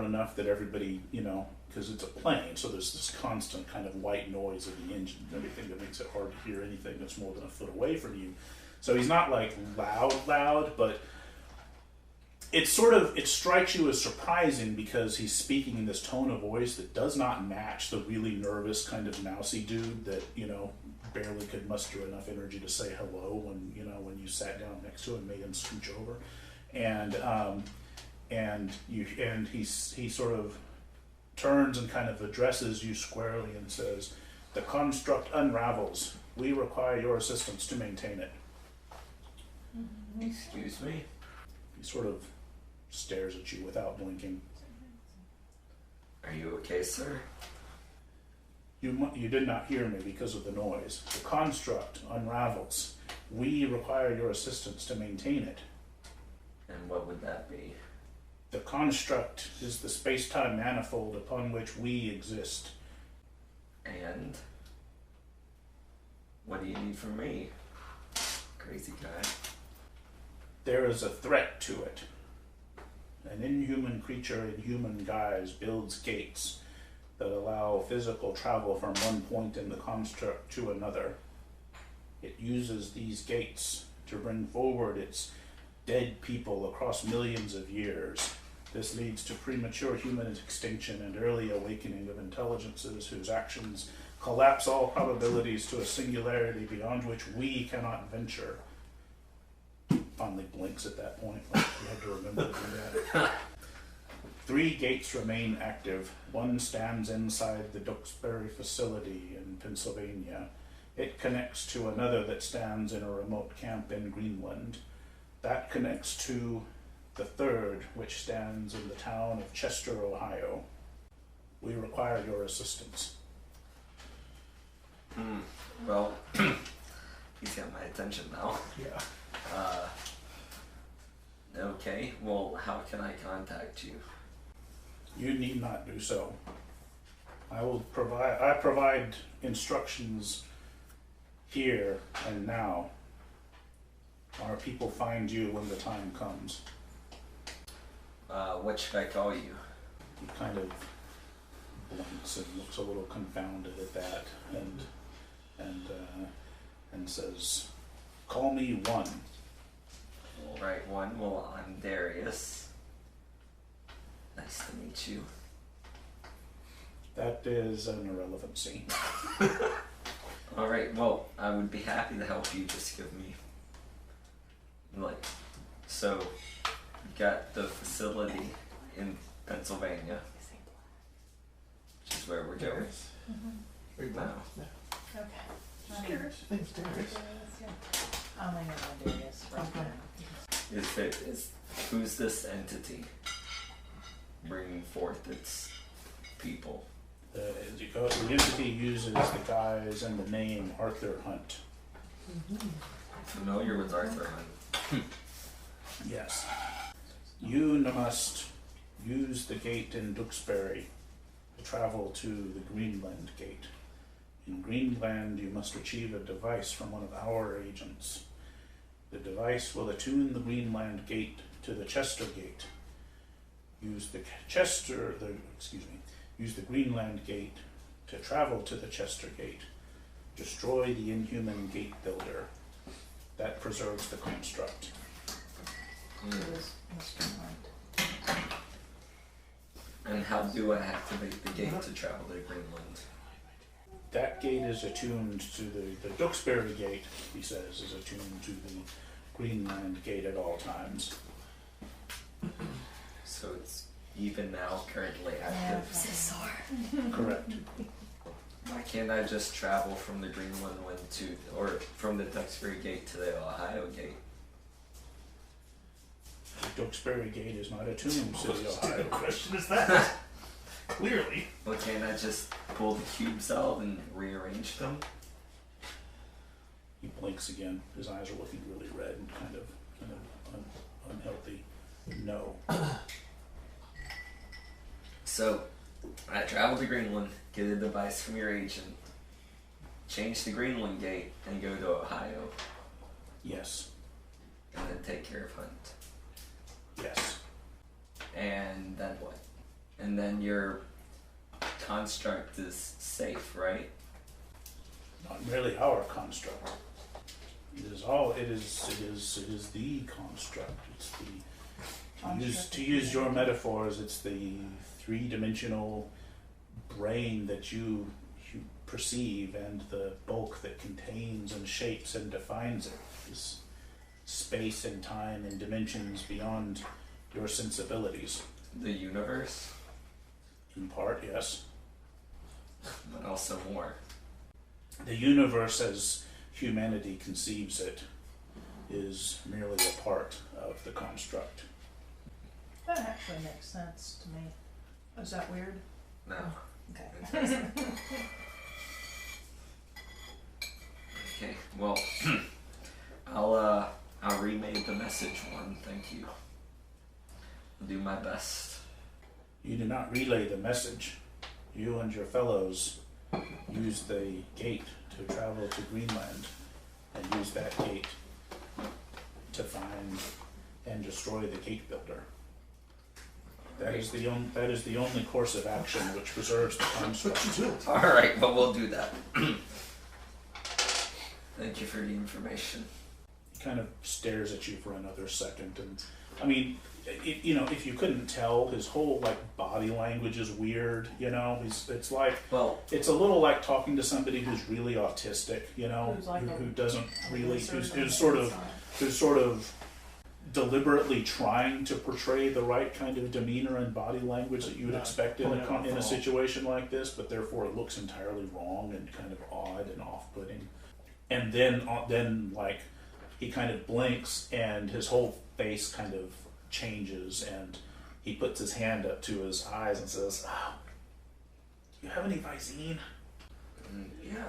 enough that everybody, because it's a plane, so there's this constant kind of white noise of the engine and everything that makes it hard to hear anything that's more than a foot away from you. So he's not like loud, but it strikes you as surprising because he's speaking in this tone of voice that does not match the really nervous kind of mousy dude that, barely could muster enough energy to say hello when you sat down next to him and made him scooch over. And he sort of turns and kind of addresses you squarely and says, "The construct unravels. We require your assistance to maintain it." Excuse me? He sort of stares at you without blinking. Are you okay, sir? You did not hear me because of the noise. The construct unravels. We require your assistance to maintain it. And what would that be? The construct is the space-time manifold upon which we exist. And what do you need from me? Crazy guy. There is a threat to it. An inhuman creature in human guise builds gates that allow physical travel from one point in the construct to another. It uses these gates to bring forward its dead people across millions of years. This leads to premature human extinction and early awakening of intelligences whose actions collapse all probabilities to a singularity beyond which we cannot venture. Finally blinks at that point, like you have to remember to do that. 3 gates remain active. One stands inside the Duxbury facility in Pennsylvania. It connects to another that stands in a remote camp in Greenland. That connects to the 3rd, which stands in the town of Chester, Ohio. We require your assistance. Well, he's got my attention now. Yeah. Okay, well, how can I contact you? You need not do so. I provide instructions here and now. Our people find you when the time comes. What should I call you? He kind of blinks and looks a little confounded at that, and says, "Call me One." Alright, One. Well, I'm Darius. Nice to meet you. That is an irrelevancy. Alright, well, I would be happy to help you. Just give me, so, you got the facility in Pennsylvania, which is where we're going now. Okay. Just curious. Name's Darius. I'll name it Darius right now. Who's this entity bringing forth its people? The entity uses the guise and the name Arthur Hunt. Familiar with Arthur Hunt? Yes. You must use the gate in Duxbury to travel to the Greenland gate. In Greenland, you must retrieve a device from one of our agents. The device will attune the Greenland gate to the Chester gate. Use the Greenland gate to travel to the Chester gate. Destroy the inhuman gate builder. That preserves the construct. And how do I activate the gate to travel to Greenland? That gate is attuned to the Duxbury gate, he says, is attuned to the Greenland gate at all times. So it's even now currently active. Correct. Why can't I just travel from the Greenland one or from the Duxbury gate to the Ohio gate? The Duxbury gate is not attuned to the Ohio. Stupid question is that? Clearly. Well, can't I just pull the cubes out and rearrange them? He blinks again. His eyes are looking really red and kind of unhealthy. No. So, I travel to Greenland, get a device from your agent, change the Greenland gate, and go to Ohio, Yes. and then take care of Hunt. Yes. And then what? And then your construct is safe, right? Not merely our construct. It is the construct. It's the to use your metaphors, it's the 3-dimensional brain that you perceive, and the bulk that contains and shapes and defines it is space and time and dimensions beyond your sensibilities. The universe, In part, yes. but also more. The universe as humanity conceives it is merely a part of the construct. That actually makes sense to me. Is that weird? No. Okay. Okay, well, I'll remake the message One, thank you. I'll do my best. You do not relay the message. You and your fellows use the gate to travel to Greenland and use that gate to find and destroy the gate builder. That is the only course of action which preserves the construct. Alright, well, we'll do that. Thank you for the information. kind of stares at you for another second, and I mean, you know, if you couldn't tell, his whole like body language is weird. You know, it's like, Well, it's a little like talking to somebody who's really autistic. You know, Who's like who a- doesn't really, who's sort sort of deliberately trying to portray the right kind of demeanor and body language that you would Not expect in pulling out in a the situation like this, but therefore it looks entirely wrong and kind of odd and off-putting. And then like he kind of blinks and his whole face kind of changes, and he puts his hand up to his eyes and says, "Oh, you have any Visine?" yeah.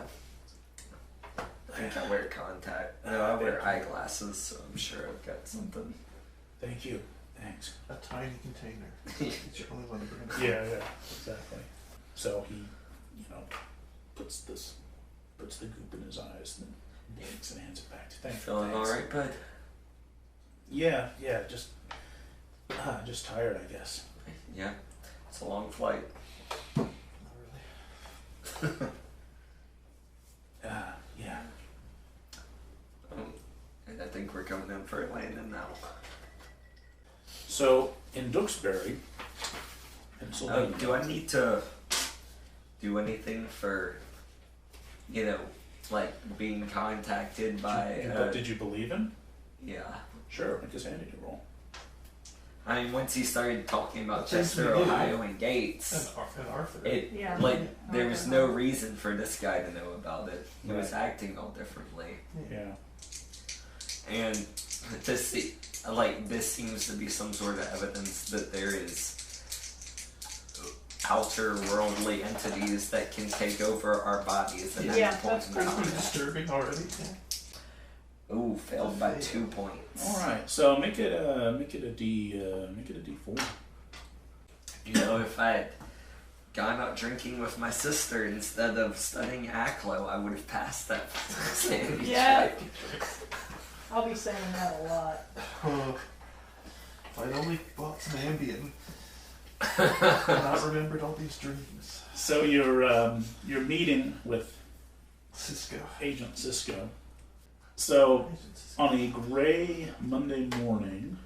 I think I wear contact. No, I wear eyeglasses, so I'm sure I've got something. Thank you. Thanks. A tiny container. It's your only one to bring. Yeah, exactly. So he, you know, puts the goop in his eyes and then blinks and hands it back to you. Feeling all right, bud? Yeah, just tired, I guess. Yeah, it's a long flight. Not really. Yeah. And I think we're coming in for a landing now. So in Duxbury, Pennsylvania. Do I need to do anything for, you know, like being contacted by? Did you believe him? Yeah. Sure, make a sanity roll. I mean, once he started talking about Since Chester, we did. Ohio, and Gates, And Arthur. it Yeah. there was no reason for this guy to know about it. He was Right. acting all differently, Yeah. and this seems to be some sort of evidence that there is outer worldly entities that can take over our bodies at Yeah, any point that's in Pretty time. disturbing already. Ooh, failed by 2 points. All right. So make it a D4. You know, if I had gone out drinking with my sister instead of studying ACLO, I would have passed that sanity Yeah. check. I'll be saying that a lot. If I'd only bought some Ambien. And not remembered all these dreams. So you're meeting with Cisco. Agent Cisco. So on a gray Monday morning,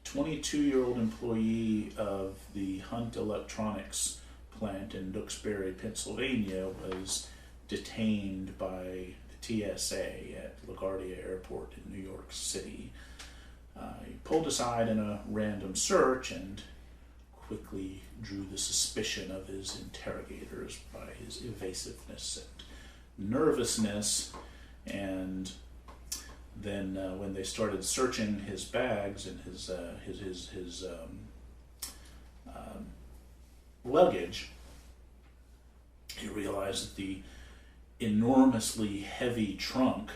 22-year-old employee of the Hunt Electronics plant in Duxbury, Pennsylvania, was detained by the TSA at LaGuardia Airport in New York City. He pulled aside in a random search and quickly drew the suspicion of his interrogators by his evasiveness and nervousness, and then when they started searching his bags and his luggage, he realized that the enormously heavy trunk,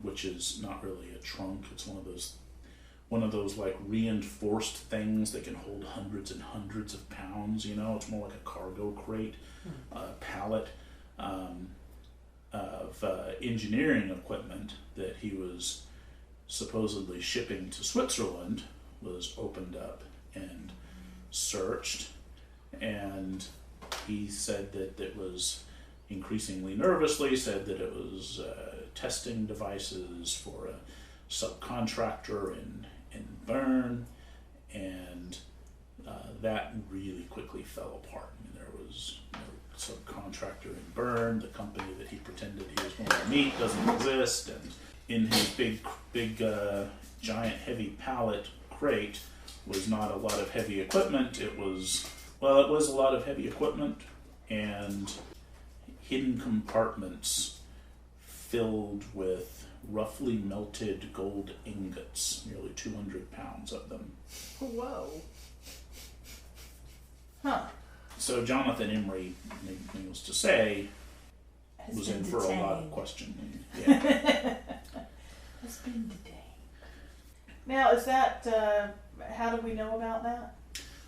which is not really a trunk, it's one of those like reinforced things that can hold hundreds and hundreds of pounds, you know, it's more like a cargo crate, pallet of engineering equipment that he was supposedly shipping to Switzerland was opened up and searched, and he said that it was increasingly nervously said that it was testing devices for a subcontractor in Bern, and that really quickly fell apart. I mean, there was no subcontractor in Bern. The company that he pretended he was going to meet doesn't exist, and in his big giant heavy pallet crate was not a lot of heavy equipment. It was a lot of heavy equipment and hidden compartments filled with roughly melted gold ingots, nearly 200 pounds of them. Whoa. Huh. So Jonathan Emery, needless to say, Has was been in for a lot of detained. questioning. Yeah. Has been detained. Now, is that, how do we know about that?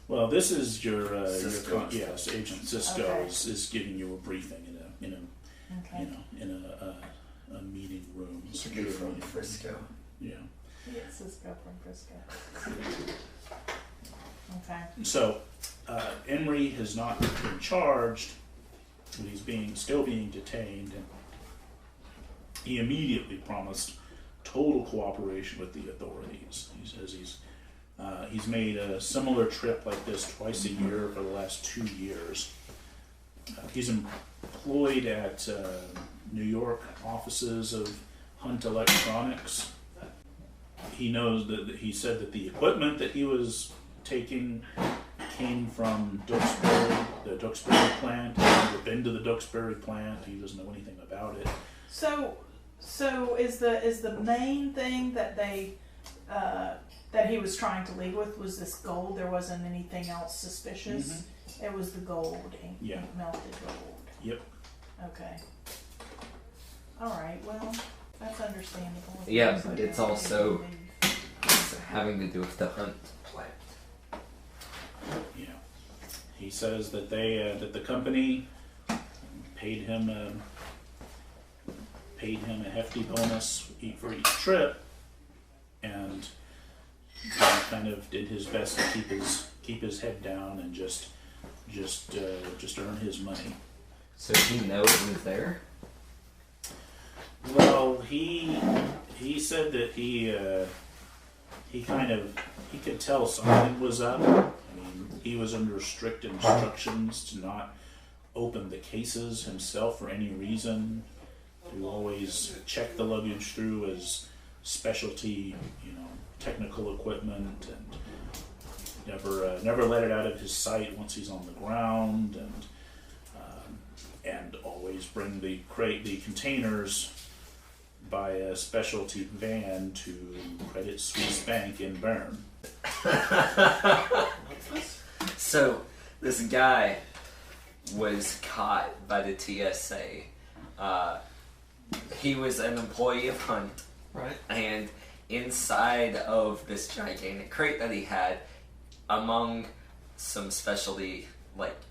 Well, this is your Cisco. yes, Agent Cisco Okay. is giving you a briefing in Okay. in a meeting room. You're secure from meeting room. Frisco. Yeah. Yes, Cisco from Frisco. Okay. So Emery has not been charged, but he's still being detained, and He immediately promised total cooperation with the authorities. He says he's made a similar trip like this twice a year for the last 2 years. He's employed at New York offices of Hunt Electronics. He knows that he said that the equipment that he was taking came from Duxbury, the Duxbury plant. He's never been to the Duxbury plant. He doesn't know anything about it. So is the main thing that they that he was trying to leave with was this gold? There wasn't anything else suspicious. Mm-hmm. It was the gold, ink melted gold. Yep. Okay. All right. Well, that's understandable. Yeah, but it's also having to do with the Hunt plant. Yeah. He says that that the company paid him a hefty bonus for each trip, and he kind of did his best to keep his head down and just earn his money. So he know it was there? Well, he said that he could tell something was up. I mean, he was under strict instructions to not open the cases himself for any reason, to always check the luggage through as specialty, technical equipment, and never let it out of his sight once he's on the ground, and always bring the containers by a specialty van to Credit Suisse Bank in Bern. So this guy was caught by the TSA. He was an employee of Hunt, right? And inside of this gigantic crate that he had, among some specialty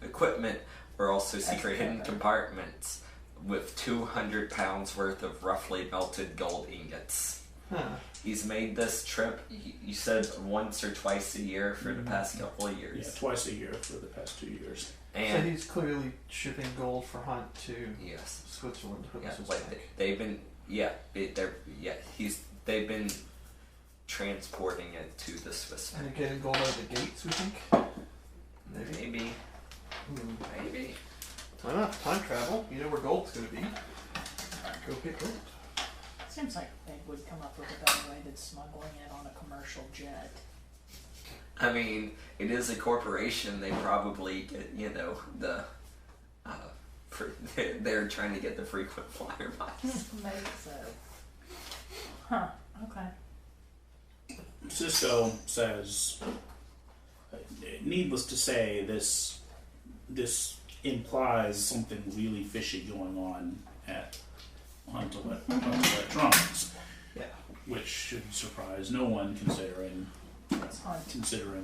equipment, were also secret hidden compartments with 200 pounds worth of roughly melted gold ingots. Huh. He's made this trip, you said, once or twice a year for the past couple of years. Yeah, twice a year for the past 2 years. And so he's clearly shipping gold for Hunt to Switzerland. They've been transporting it to the Swiss Bank. And they're getting gold out of the gates, we think? Maybe. Why not? Time travel. You know where gold's going to be. Go get gold. Seems like they would come up with a better way than smuggling it on a commercial jet. I mean, it is a corporation. They probably get, they're trying to get the frequent flyer miles. Maybe so. Huh. Okay. Cisco says, needless to say, this implies something really fishy going on at Hunt Electronics, which should surprise no one considering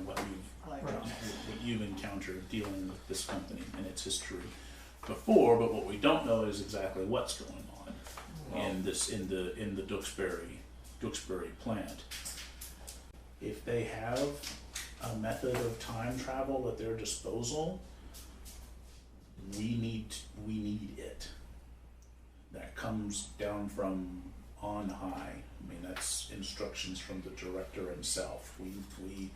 what you've encountered dealing with this company and its history before. But what we don't know is exactly what's going on in the Duxbury plant. If they have a method of time travel at their disposal, we need it. That comes down from on high. I mean, that's instructions from the director himself. We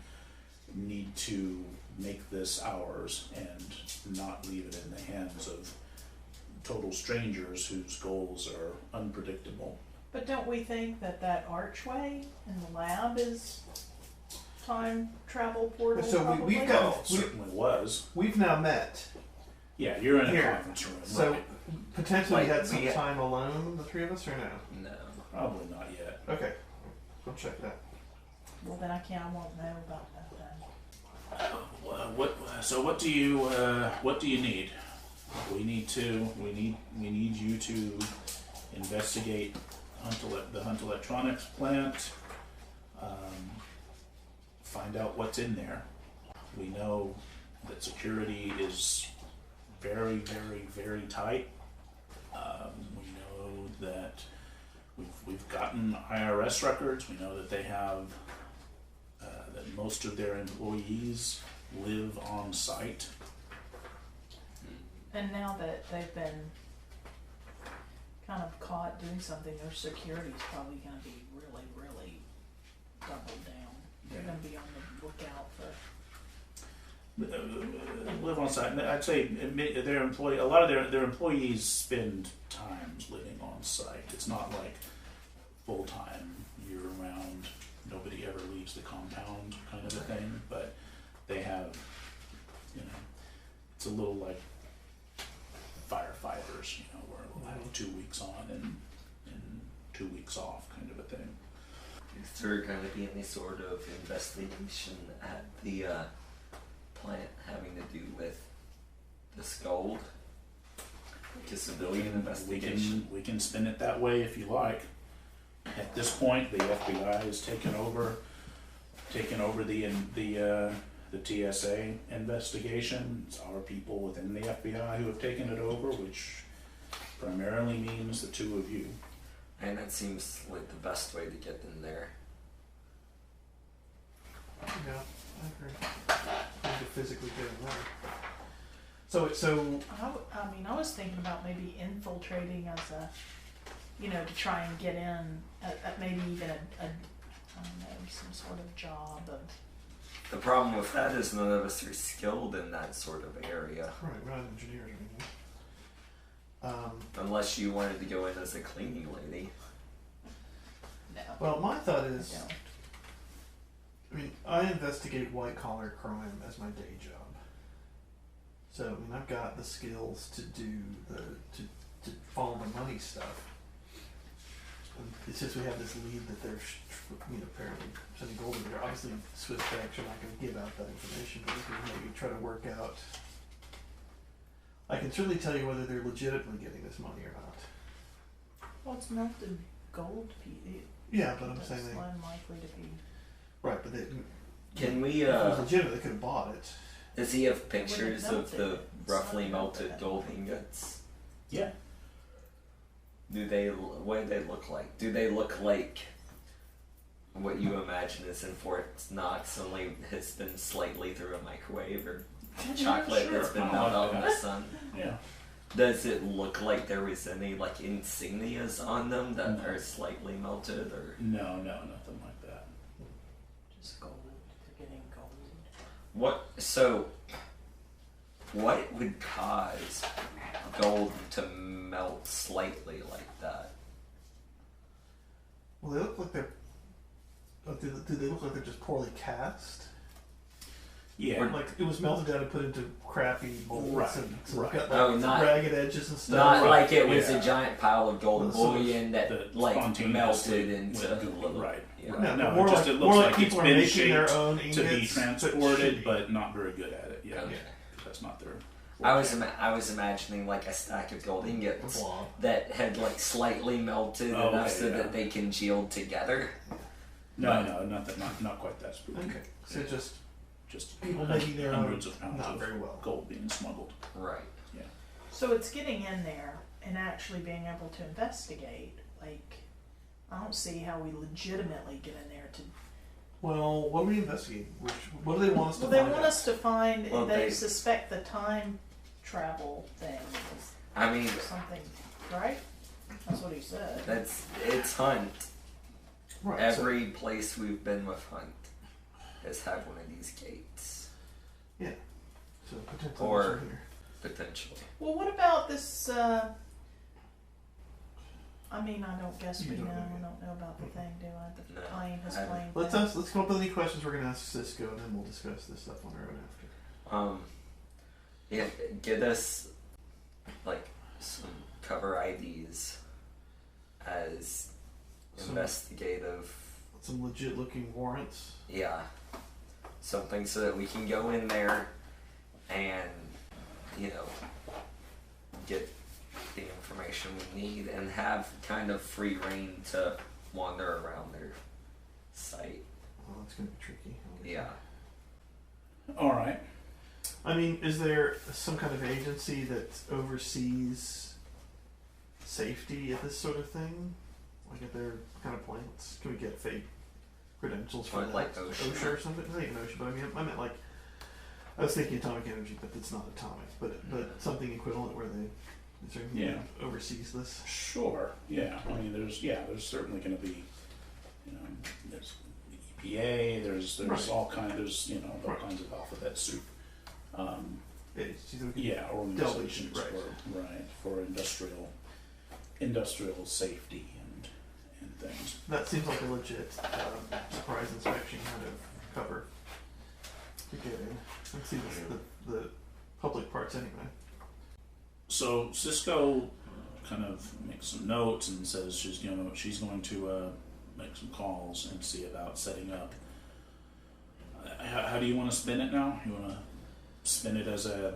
need to make this ours and not leave it in the hands of total strangers whose goals are unpredictable. But don't we think that archway in the lab is time travel portal? So we've got certainly was. We've now met. Yeah, you're in a conference room. So right. potentially had some time alone, the three of us, or no? No. Probably not yet. Okay, we'll check that. Well, then I won't know about that then. What do you need? We need you to investigate the Hunt Electronics plant. Find out what's in there. We know that security is very, very, very tight. We know that we've gotten IRS records. We know that they have that most of their employees live on site. And now that they've been kind of caught doing something, their security's probably gonna be really, really doubled down. They're gonna be on the lookout for. Live on site. I'd say a lot of their employees spend time living on site. It's not like full time, year round. Nobody ever leaves the compound, kind of a thing. But they have, it's a little like firefighters, where we'll have 2 weeks on and 2 weeks off, kind of a thing. Is there going to be any sort of investigation at the plant having to do with this gold? Like a civilian investigation? We can spin it that way if you like. At this point, the FBI has taken over the TSA investigation. It's our people within the FBI who have taken it over, which primarily means the two of you. And that seems like the best way to get in there. Yeah, I agree. Need to physically get in there. So. I was thinking about maybe infiltrating as a, to try and get in at maybe even I don't know, some sort of job of. The problem with that is none of us are skilled in that sort of area. Right, we're not engineers or anything. Unless you wanted to go in as a cleaning lady. No. Well, my thought is, I don't. I investigate white collar crime as my day job. So, I've got the skills to do to follow the money stuff. And it's just we have this lead that they're, apparently sending gold in there. Obviously, Swiss banks are not going to give out that information, but we can maybe try to work out. I can certainly tell you whether they're legitimately getting this money or not. Well, it's melted gold, Pete. Yeah, but I'm That's saying they. unlikely to be. Right, but they. Can we, if it was legitimate, they could have bought it. does he have pictures When it of the melted, it's roughly not melted melted. gold ingots? Yeah. What do they look like? Do they look like what you imagine is in Fort Knox, only it's been slightly through a microwave, or chocolate Sure, that's been I melted like out in that. the sun? Yeah. Does it look like there was any insignias on them that No. are slightly melted, or No, nothing like that. Just gold. They're getting gold. what would cause gold to melt slightly like that? Well, they look like they're. Do they look like they're just poorly cast? Yeah. Like it was melted down and put into crappy molds, Right, and so right. it's got Oh, not- ragged edges and stuff. Not Right, like it was yeah. a giant pile of gold Well, so bullion that spontaneously melted into went a Google, little. right. Yeah. No, No, more it just like, it more looks like like it's people are been making their shaped own to ingots, be transported, shitty. but not very good at it. Yeah, Okay. that's not their. I was imagining like a stack of gold ingots blob. that had slightly melted Oh, enough okay, so yeah. that they congealed together. No, not quite that spooky. Okay, so just Just people making their own, hundreds of pounds not of very well. gold being smuggled. Right. So it's getting in there and actually being able to investigate. I don't see how we legitimately get in there to. Well, what are we investigating? What do they want us to Well, they find want out? us to find. Well, they they- suspect the time travel thing is I mean, something, right? That's what he said. it's Hunt. Right, Every place we've been with Hunt has had one of these gates, so potentially or- there's something here. potentially. Well, what about this? I don't guess You we don't know. know I yet. don't know about the thing, do I? The No, plane, his I- plane. Let's thing. come up with any questions we're gonna ask Cisco, and then we'll discuss this stuff on our own after. Yeah, get us some cover IDs as Some- investigative. Some legit looking warrants. Yeah, something so that we can go in there and get the information we need and have kind of free reign to wander around their site. Well, that's gonna be tricky. Yeah. All right. Is there some kind of agency that oversees safety at this sort of thing? Like at their kind of plants? Can we get fake credentials for that? Like OSHA? or something? Not even OSHA, but I meant I was thinking atomic energy, but it's not atomic. But something equivalent where they Is there anything Yeah. that oversees this? Sure. Yeah. I mean, there's certainly going to be, there's the EPA. There's Right. all kinds Right. kinds of alphabet soup. Agencies that we can Yeah, organizations delve into, for industrial safety and things. That seems like a legit surprise inspection kind of cover to get in and see the public parts anyway. So Cisco kind of makes some notes and says she's going to make some calls and see about setting up. How do you want to spin it now? You want to spin it as a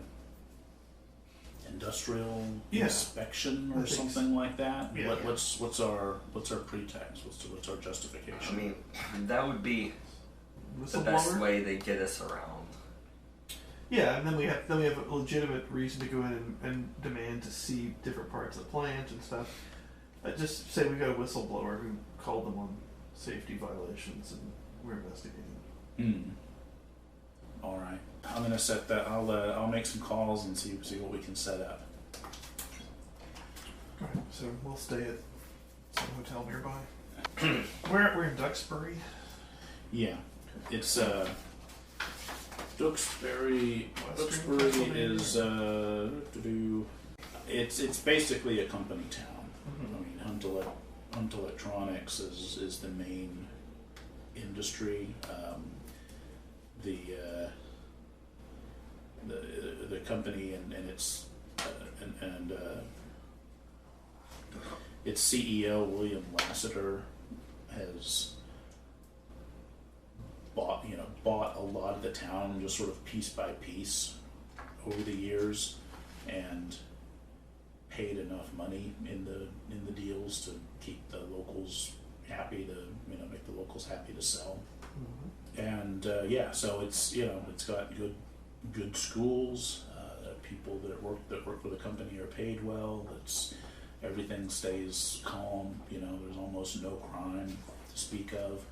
industrial inspection or something like that? Yeah. What's our pretext? What's our justification? I mean, that would be the best way they get us around. Yeah, and then we have a legitimate reason to go in and demand to see different parts of the plant and stuff. Just say we got a whistleblower who called them on safety violations and we're investigating. All right, I'm gonna set that. I'll make some calls and see what we can set up. Alright, so we'll stay at some hotel nearby. We're in Duxbury. Yeah, it's Duxbury. Western Duxbury Pennsylvania. is it's basically a company town. Mhm. I mean, Hunt Electronics is the main industry. The company and its its CEO William Lassiter has bought a lot of the town just sort of piece by piece over the years, and paid enough money in the deals to keep the locals happy, to make the locals happy to sell. And so it's got good schools. People that work for the company are paid well. Everything stays calm. There's almost no crime to speak of.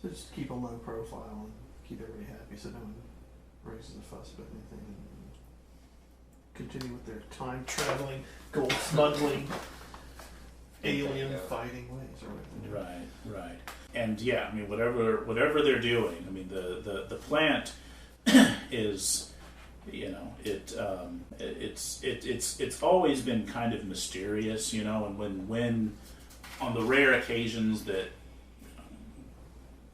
So just keep a low profile and keep everybody happy so no one raises a fuss about anything, and continue with their time traveling, gold smuggling, alien fighting ways or whatever. Right. And I mean, whatever they're doing, I mean, the plant is, it's always been kind of mysterious, and when on the rare occasions that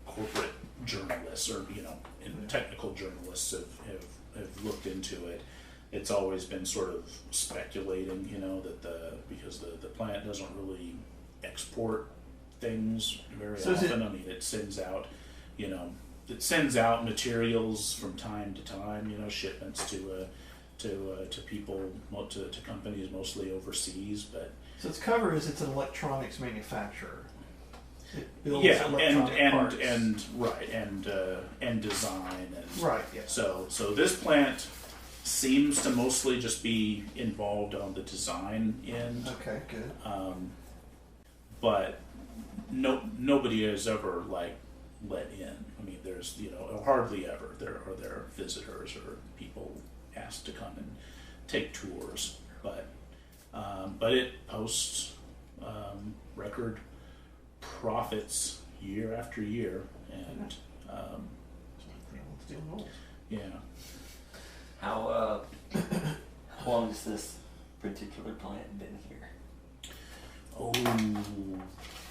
corporate journalists or technical journalists have looked into it, it's always been sort of speculating, that because the plant doesn't really export things very often. I mean, it sends out materials from time to time, shipments to people, to companies mostly overseas. But so its cover is it's an electronics manufacturer. It builds yeah, electronic parts. and design and right. Yeah. So this plant seems to mostly just be involved on the design end. Okay. Good. But nobody has ever let in. I mean, there's hardly ever there are visitors or people asked to come and take tours. But it posts record profits year after year, and yeah. How long has this particular plant been here?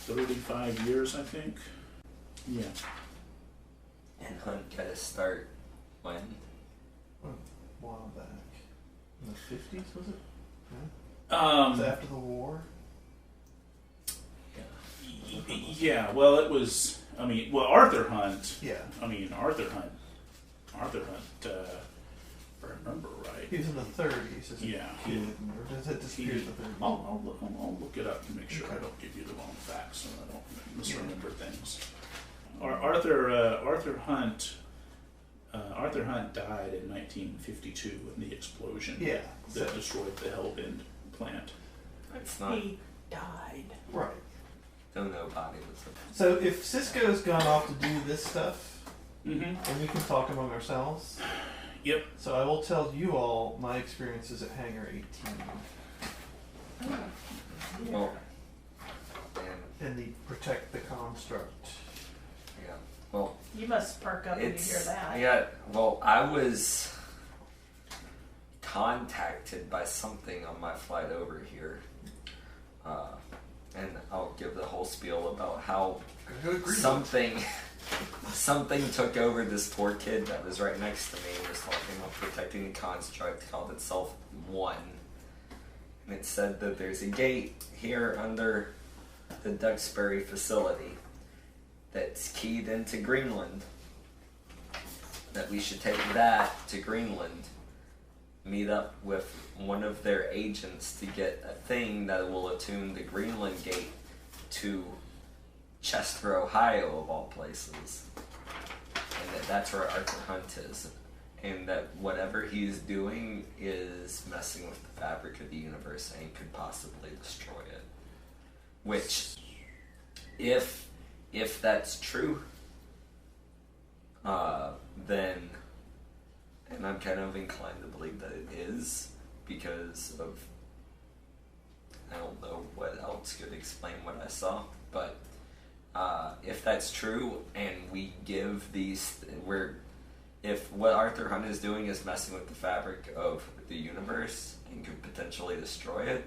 35 years, I think. Yeah. And Hunt got to start when? A while back. In the 50s, was it? Was it after the war? Yeah, well, it was. I mean, Arthur Hunt. Yeah. I mean, Arthur Hunt. If I remember right. He was in the 30s. Yeah. Or does it disappear in the 30s? I'll look it up to make sure Okay. I don't give you the wrong facts and I don't misremember things. Arthur Hunt died in 1952 in the explosion that destroyed the Hellbend plant. It's not. He died. Right. Don't know about it. So if Cisco's gone off to do this stuff, Mm-hmm. then we can talk among ourselves. Yep. So I will tell you all my experiences at Hangar 18 Well, and and the protect the construct. yeah. Well, You must perk up when you hear it's that. yeah. Well, I was contacted by something on my flight over here, and I'll give the whole spiel about how something took over this poor kid that was right next to me and was talking about protecting a construct, called itself One. And it said that there's a gate here under the Duxbury facility that's keyed into Greenland. That we should take that to Greenland, meet up with one of their agents to get a thing that will attune the Greenland gate to Chester, Ohio, of all places. And that's where Arthur Hunt is. And that whatever he's doing is messing with the fabric of the universe and could possibly destroy it. Which, if that's true, then, and I'm kind of inclined to believe that it is, because of, I don't know what else could explain what I saw, but if that's true, and we give if what Arthur Hunt is doing is messing with the fabric of the universe and could potentially destroy it,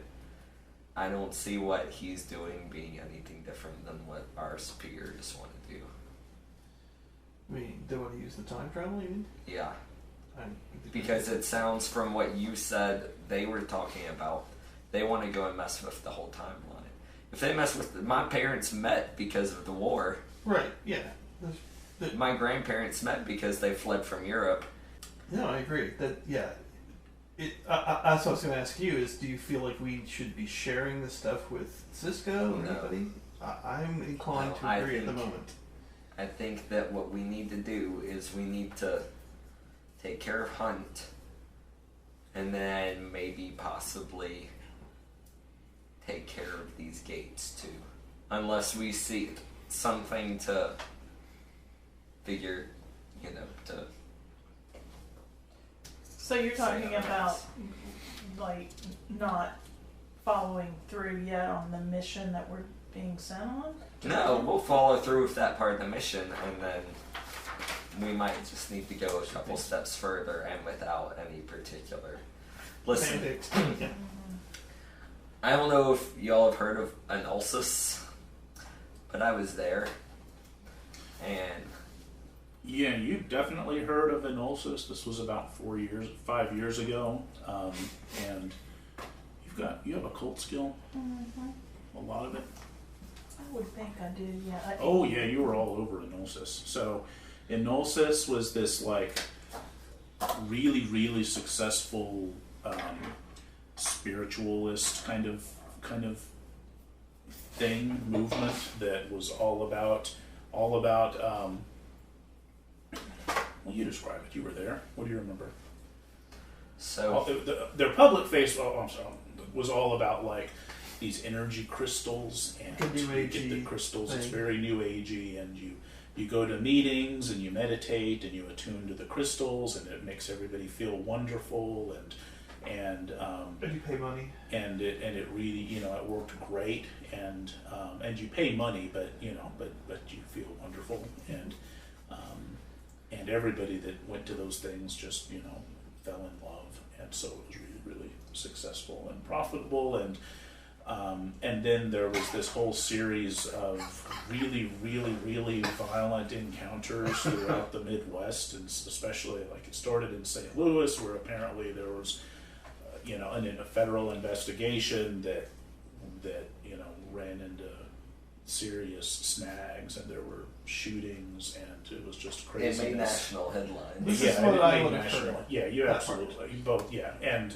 I don't see what he's doing being anything different than what our superiors want to do. I mean, they want to use the time travel, you mean? Yeah. Because it sounds from what you said they were talking about, they want to go and mess with the whole timeline. If they mess with my parents met because of the war. Right, yeah. My grandparents met because they fled from Europe. No, I agree. That, yeah. That's what I was going to ask you is, do you feel like we should be sharing this stuff with Cisco or anybody? I'm inclined to agree at the moment. I think that what we need to do is we need to take care of Hunt and then maybe possibly take care of these gates too. Unless we see something to figure, to... So you're talking about, like, not following through yet on the mission that we're being sent on? No, we'll follow through with that part of the mission, and then we might just need to go a couple steps further and without any particular... Listen, I don't know if y'all have heard of an ulcus, but I was there, and... Yeah, you've definitely heard of an ulcus. This was about 5 years ago, and you have a cult skill, a lot of it. I would think I do, yeah. Oh yeah, you were all over Enulsis. So Enulsis was this like really, really successful spiritualist kind of movement that was all about well, you describe it. You were there. What do you remember? So their public face was all about like these energy crystals, and you get the crystals. It's very new agey, and you go to meetings and you meditate and you attune to the crystals, and it makes everybody feel wonderful, and you pay money, and it really it worked great, and you pay money, but you feel wonderful, and everybody that went to those things just fell in love, and so it was really, really successful and profitable, and then there was this whole series of really, really, really violent encounters throughout the Midwest, and especially like it started in St. Louis, where apparently there was a federal investigation that ran into serious snags, and there were shootings, and it was just crazy. It made national headlines. This is what I would have heard. Yeah, you absolutely. You both, yeah. And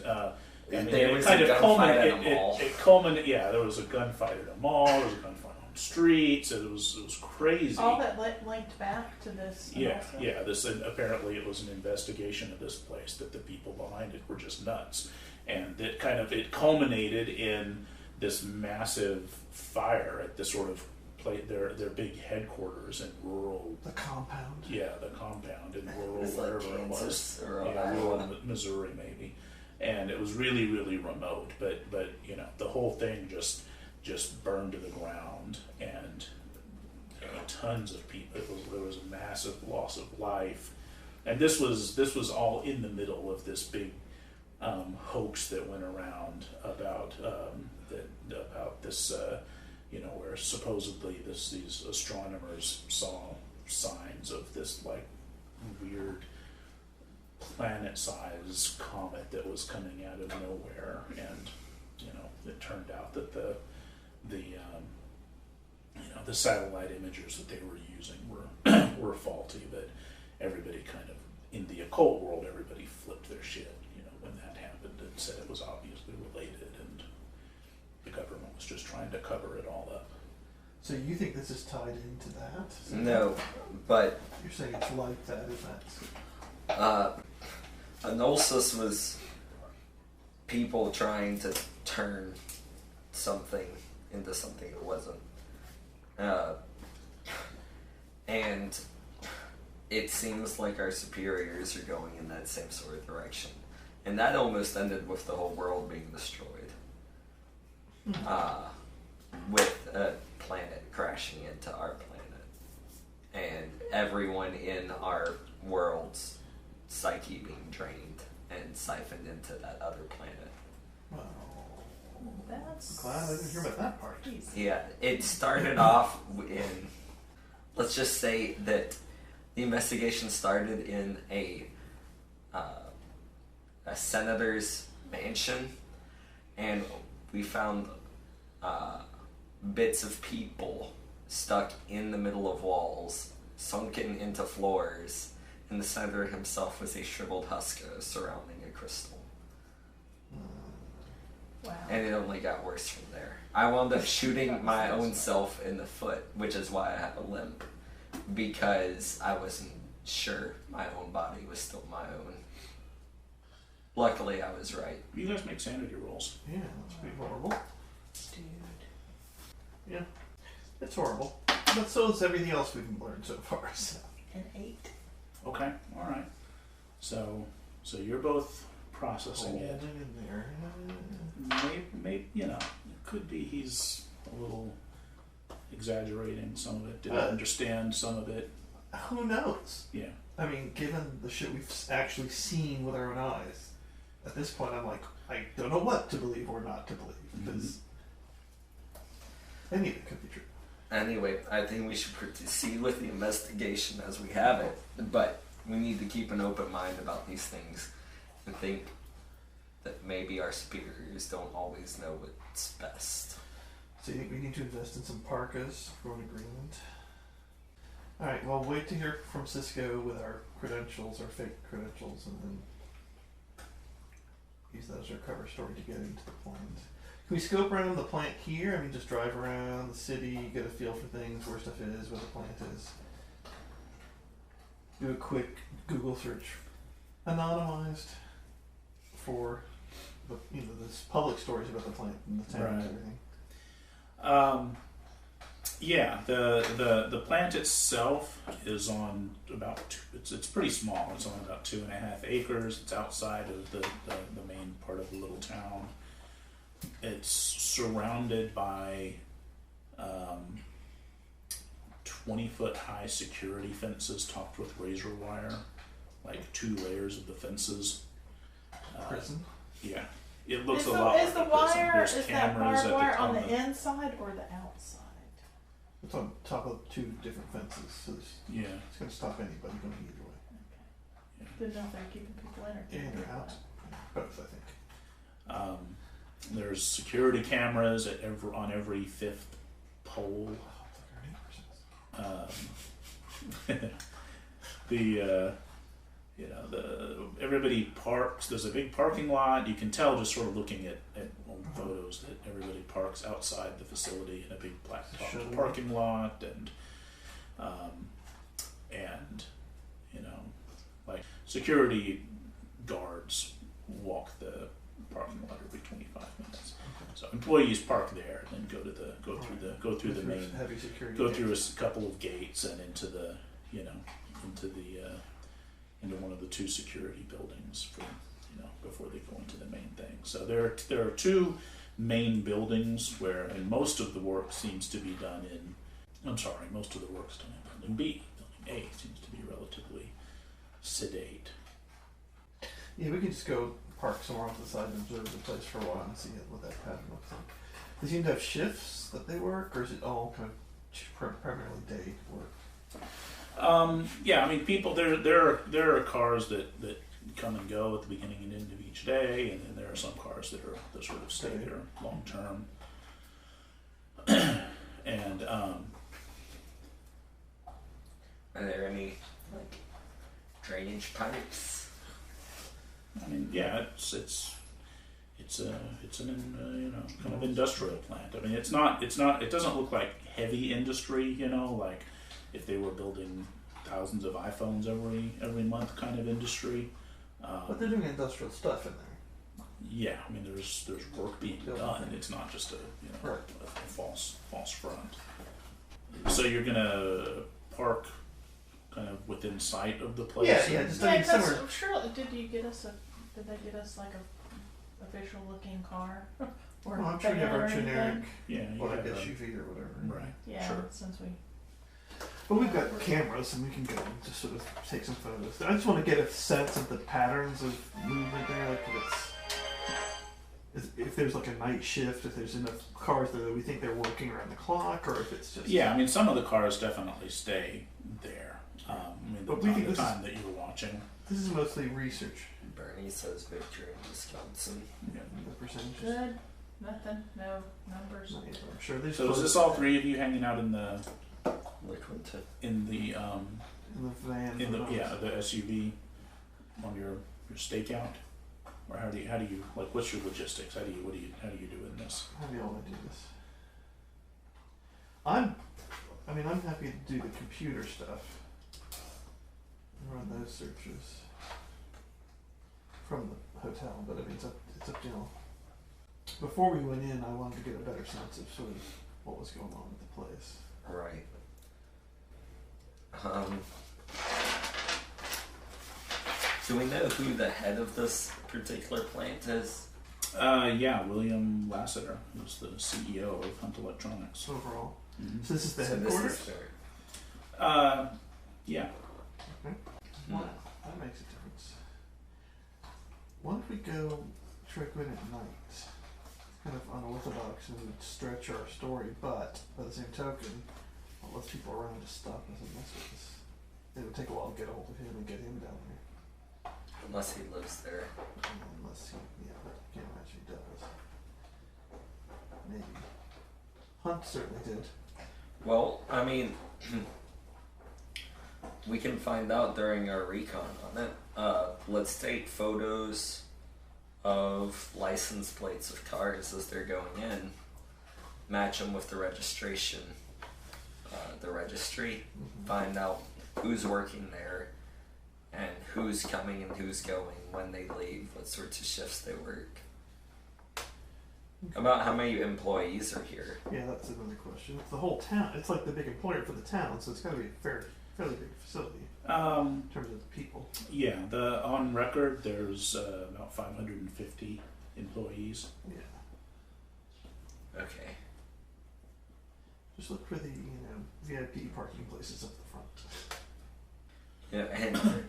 there was kind a of gunfight at a mall. It culminated, yeah, there was a gunfight at a mall, there was a gunfight on the streets, it was crazy. All that linked back to this. Yeah, apparently it was an investigation of this place, that the people behind it were just nuts. And it culminated in this massive fire at this sort of their big headquarters in rural. The compound. Yeah, the compound in rural It's like wherever it was. Kansas or Yeah, Iowa. rural Missouri maybe, and it was really really remote. But you know the whole thing just burned to the ground, and tons of people. There was a massive loss of life, and this was all in the middle of this big hoax that went around about this. Where supposedly these astronomers saw signs of this like weird planet-sized comet that was coming out of nowhere, and it turned out that the satellite images that they were using were faulty. But everybody kind of in the occult world, everybody flipped their shit, when that happened, and said it was obviously related, and the government was just trying to cover it all up. So you think this is tied into that? No, but You're saying it's like that, isn't that? Anosis was people trying to turn something into something it wasn't. And it seems like our superiors are going in that same sort of direction. And that almost ended with the whole world being destroyed. With a planet crashing into our planet. And everyone in our world's psyche being drained and siphoned into that other planet. Well, That's glad I didn't hear about that part. Yeah, it started off in, let's just say that the investigation started in a senator's mansion, and we found bits of people stuck in the middle of walls, sunken into floors, and the senator himself was a shriveled husk surrounding a crystal. Wow. And it only got worse from there. I wound up shooting my own self in the foot, which is why I have a limp, because I wasn't sure my own body was still my own. Luckily, I was right. You guys make sanity rolls. Yeah, that's pretty horrible. Dude. Yeah, it's horrible. But so is everything else we've learned so far. So. An 8. Okay, all right. So you're both processing it. Holding in there. Maybe it could be he's a little exaggerating some of it. Didn't understand some of it. Who knows? Yeah. I mean, given the shit we've actually seen with our own eyes, at this point I'm like, I don't know what to believe or not to believe, because any of it could be true. Anyway, I think we should proceed with the investigation as we have it, but we need to keep an open mind about these things and think that maybe our superiors don't always know what's best. So you think we need to invest in some parkas for an agreement? Alright, well, wait to hear from Cisco with our credentials, our fake credentials, and then use that as our cover story to get into the plant. Can we scope around the plant here? I mean, just drive around the city, get a feel for things, where stuff is, where the plant is. Do a quick Google search, anonymized, for the, this public stories about the plant and the town and everything. Yeah, the plant itself is on about it's pretty small. It's only about 2.5 acres. It's outside of the main part of the little town. It's surrounded by 20-foot high security fences topped with razor wire, like 2 layers of the fences. Prison? Yeah, it looks Is a the, lot is like the a prison. wire, There's is that cameras barbed wire at on the the inside or the outside? It's on top of 2 different fences, so Yeah. it's going to stop anybody going either way. Okay. Didn't know if they're keeping people in or In or out? Both, I think. There's security cameras at on every 5th pole. Everybody parks. There's a big parking lot. You can tell just sort of looking at old photos that everybody parks outside the facility in a big black parking lot, and like security guards walk the parking lot every 25 minutes. So employees park there and then go to go through the main, heavy security. go gates. through a couple of gates and into the into one of the 2 security buildings for before they go into the main thing. So there are 2 main buildings and most of the work seems to be done in. Most of the work's done in building B. Building A seems to be relatively sedate. Yeah, we could just go park somewhere off the side and observe the place for a while and see what that pattern looks like. They seem to have shifts that they work, or is it all kind of primarily day work? Yeah, I mean, people. There are cars that come and go at the beginning and end of each day, and then there are some cars that sort of stay there long term. And are there any drainage pipes? I mean, yeah, it's an kind of industrial plant. I mean, it doesn't look like heavy industry, like if they were building thousands of iPhones every month kind of industry. But they're doing industrial stuff in there. Yeah, I mean, there's work being done. It's not just a false front. So you're gonna park kind of within sight of the place. Yeah, just I mean, somewhere. Surely, did they get us like a official looking car? Or Well, I'm sure you have our anything? generic, Yeah, you like have SUV or whatever. right. Yeah, Sure. since we. But we've got cameras and we can go and just sort of take some photos. I just want to get a sense of the patterns of movement there, like if there's like a night shift, if there's enough cars there that we think they're working around the clock, or if it's just... Yeah, I mean, some of the cars definitely stay there. I mean, But we think the this time that you were watching. This is mostly research. Bernie says victory in Wisconsin. Yeah. The percentages. Good. Nothing. No numbers. Not yet, I'm sure there's So is this all 3 of you hanging out in the Which one to? in the van. the SUV on your stakeout, or how do you like? What's your logistics? How do you do in this? How do you want to do this? I'm happy to do the computer stuff. Run those searches from the hotel, but I mean, it's up to y'all. Before we went in, I wanted to get a better sense of sort of what was going on with the place. Right. Do we know who the head of this particular plant is? Yeah, William Lassiter, who's the CEO of Hunt Electronics. Overall. Mm-hmm. So this is the So headquarters? This is their, Yeah. Okay. Well, that makes a difference. What if we go trick in at night? Kind of unorthodox and would stretch our story, but by the same token, well, less people around to stop us and mess with us. It would take a while to get a hold of him and get him down there. unless he lives there. Unless he, but I can't imagine he does. Maybe. Hunt certainly did. Well, I mean, we can find out during our recon on it. Let's take photos of license plates of cars as they're going in, match them with the registration, the registry, find out who's working there, and who's coming and who's going, when they leave, what sorts of shifts they work. About how many employees are here. Yeah, that's another question. It's the whole town. It's like the big employer for the town, so it's got to be a fairly big facility in terms of the people. Yeah, on record there's about 550 employees. Yeah. Okay. Just look for the VIP parking places up the front. Yeah, and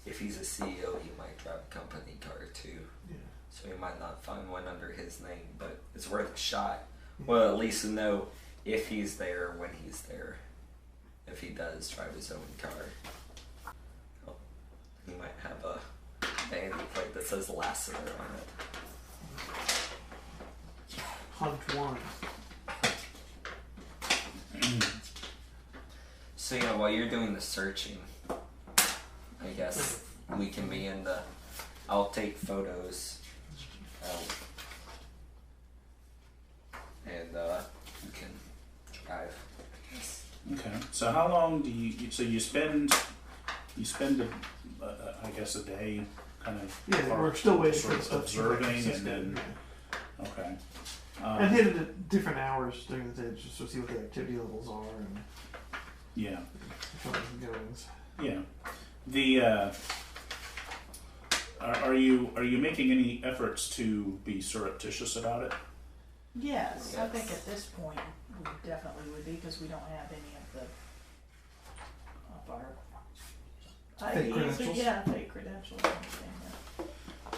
if he's a CEO, he might drive a company car too. Yeah. So he might not find one under his name, but it's worth a shot. Well, at least to know if he's there, when he's there. If he does drive his own car. Oh, he might have a vanity plate that says Lassiter on it. Hunt one. So yeah, while you're doing the searching, I guess we can be in the... I'll take photos. And you can drive. Okay. So how long do you spend I guess a day kind of Yeah, we're still waiting for sort the of stuff to be observing and consistent, then yeah. okay. And hit it at different hours during the day just to see what the activity levels are and Yeah. goings. Yeah. The are you making any efforts to be surreptitious about it? Yes, I Yes. think at this point we definitely would be because we don't have any of our Fake IDs or credentials? fake credentials and everything.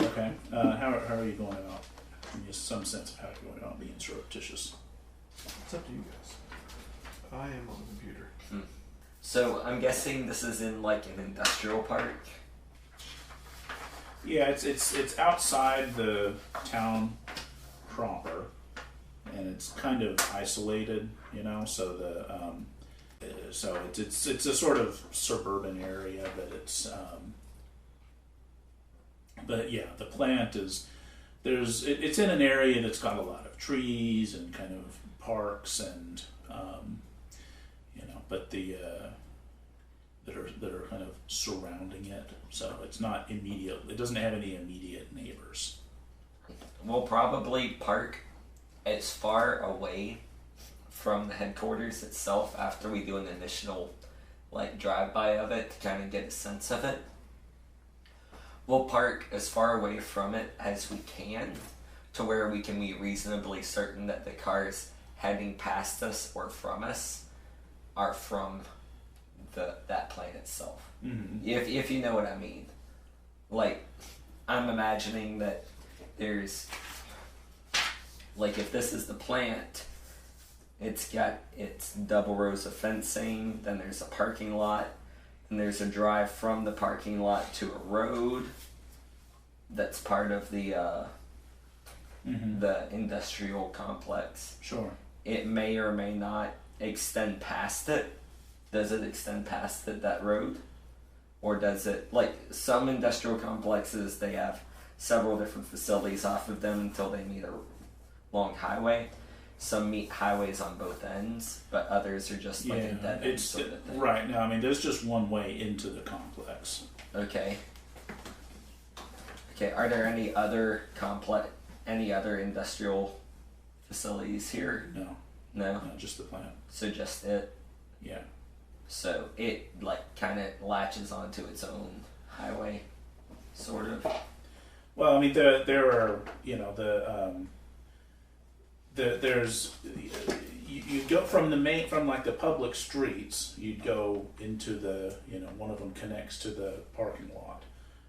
Okay. How are you going about? Give me some sense of how you're going about being surreptitious. It's up to you guys. I am on the computer. So I'm guessing this is in like an industrial park. Yeah, it's outside the town proper, and it's kind of isolated, you know. So it's a sort of suburban area, but but yeah, the plant is it's in an area that's got a lot of trees and kind of parks and but that are kind of surrounding it. So it's not immediate. It doesn't have any immediate neighbors. We'll probably park as far away from the headquarters itself after we do an initial like drive-by of it to kind of get a sense of it. We'll park as far away from it as we can to where we can be reasonably certain that the cars heading past us or from us are from that plant itself. Mm-hmm. If you know what I mean. Like, I'm imagining that there's, like, if this is the plant, it's got its double rows of fencing, then there's a parking lot, and there's a drive from the parking lot to a road that's part of the industrial complex. Sure. It may or may not extend past it. Does it extend past it, that road? Or does it, like some industrial complexes, they have several different facilities off of them until they meet a long highway. Some meet highways on both ends, but others are just like a dead end sort of thing. Right. No, I mean, there's just one way into the complex. Okay. Okay, are there any other industrial facilities here? No, No? just the plant. So just it? Yeah. So it like kind of latches onto its own highway, sort of. Well, I mean, there are, there's you go from like the public streets, you'd go into the, one of them connects to the parking lot,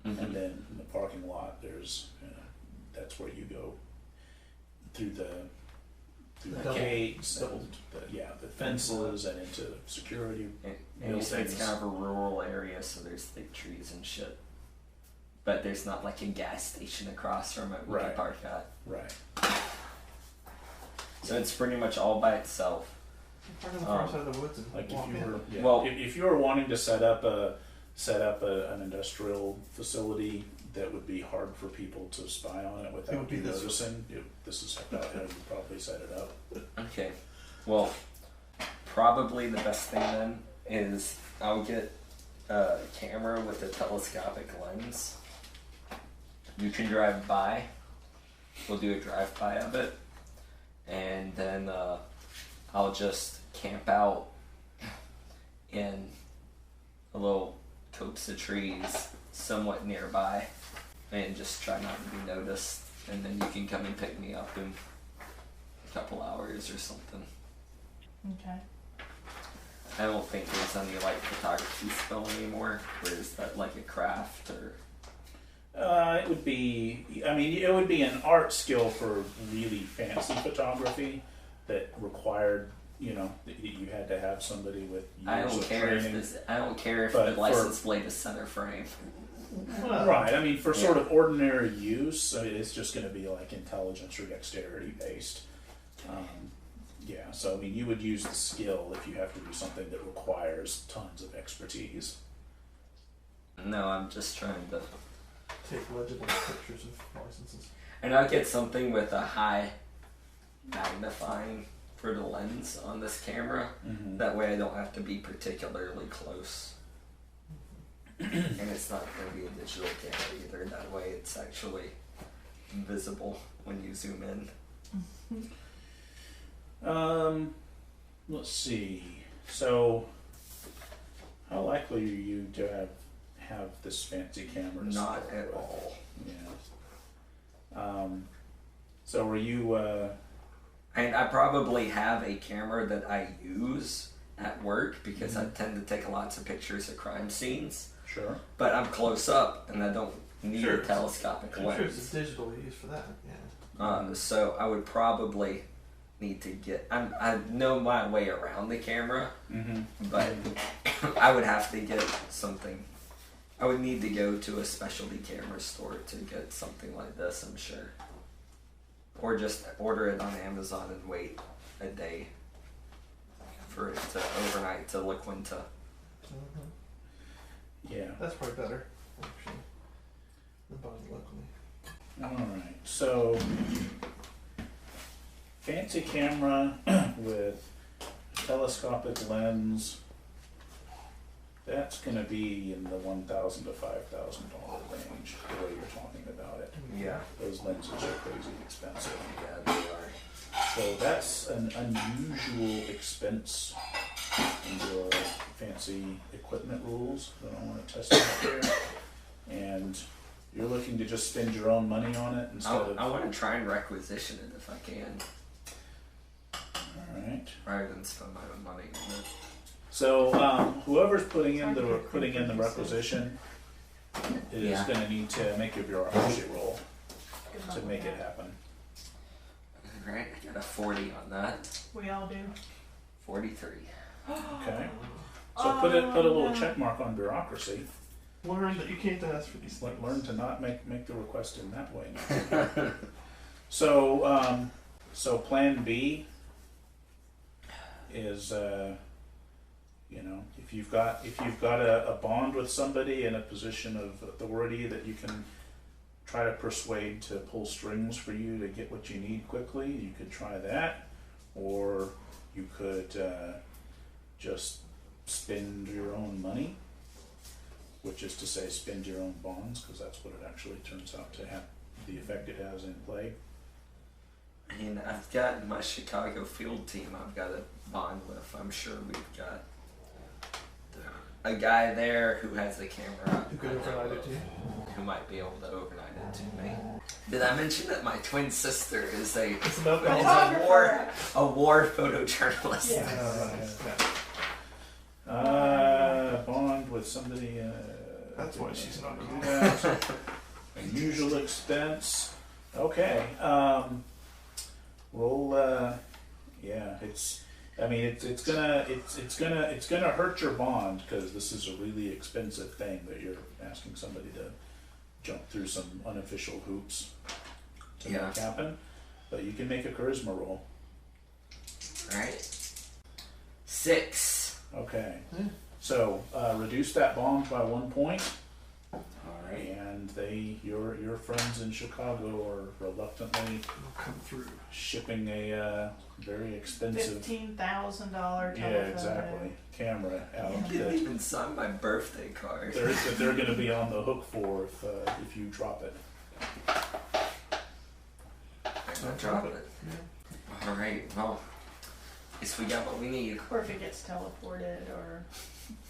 Mm-hmm. and then in the parking lot there's that's where you go through the gates and the fences and into security. And you said it's kind of a rural area, so there's thick trees and shit. But there's not like a gas station across from it we can Right. park at. Right. So it's pretty much all by itself. Park on the far side of the woods and Like walk in. if you were wanting to set up an industrial facility that would be hard for people to spy on it without would be you this noticing, this is how you'd probably set it up. Okay. Well, probably the best thing then is I'll get a camera with a telescopic lens. You can drive by. We'll do a drive-by of it. And then I'll just camp out in a little copse of trees somewhat nearby and just try not to be noticed. And then you can come and pick me up in a couple hours or something. Okay. I don't think there's any like photography skill anymore. Or is that like a craft or? It would be an art skill for really fancy photography that required, that you had to have somebody with years I don't of care training. if But the for- license plate is center frame. Well, Right. I mean, for sort of ordinary use, so it's just going to be like intelligence or dexterity based. Yeah. So I mean, you would use the skill if you have to do something that requires tons of expertise. No, I'm just trying to. take legible pictures of licenses. And I'll get something with a high magnifying for the lens on this camera. Mm-hmm. That way I don't have to be particularly close. And it's not going to be a digital camera either. That way it's actually visible when you zoom in. Let's see. So, how likely are you to have this fancy camera? to Not start at with? all. Yeah. So are you? And I probably have a camera that I use at work because I tend to take lots of pictures of crime scenes. Sure. But I'm close up and I don't need Sure. a telescopic I'm sure lens. it's digitally used for that. Yeah. So I would probably need to get. I know my way around the camera, but I would have to get something. I would need to go to a specialty camera store to get something like this, I'm sure. Or just order it on Amazon and wait a day for it to overnight to LaQuinta. Yeah. That's probably better, actually, than buying locally. All right. So, fancy camera with telescopic lens. That's going to be in the $1,000 to $5,000 range, the way you're talking about it. Yeah, Those lenses are crazy expensive. yeah, they are. So that's an unusual expense in your fancy equipment rules that I want to test out there. And you're looking to just spend your own money on it instead of... I want to try and requisition it if I can, All right. rather than spend my own money on it. So whoever's putting in the requisition is Yeah. going to need to make a bureaucracy roll to make it happen. Alright, I got a 40 on that. We all do. 43. Okay. So put a little check mark on bureaucracy. Learn that you can't ask for these things. Learn to not make the request in that way. So so plan B is if you've got a bond with somebody in a position of authority that you can try to persuade to pull strings for you to get what you need quickly, you could try that, or you could just spend your own money, which is to say spend your own bonds, because that's what it actually turns out to have, the effect it has in play. I mean, I've got my Chicago field team I've got a bond with. I'm sure we've got a guy there who has the camera. Who could overnight it to you? Who might be able to overnight it to me. Did I mention that my twin sister is a It's about is that. a war photojournalist? Yeah. Bond with somebody. That's why she's not here. Yeah, unusual expense. Okay. Roll. Yeah. It's gonna hurt your bond because this is a really expensive thing that you're asking somebody to jump through some unofficial hoops to Yeah. make happen. But you can make a charisma roll. Right. 6. Okay. Yeah. So reduce that bond by 1 point. Alright. And your friends in Chicago are reluctantly It'll come through. shipping a very expensive, $15,000 yeah, exactly, camera out You didn't that even sign my birthday card. they're going to be on the hook for if you drop it. I'm gonna drop it. Yeah. Alright, well, guess we got what we need. Or if it gets teleported or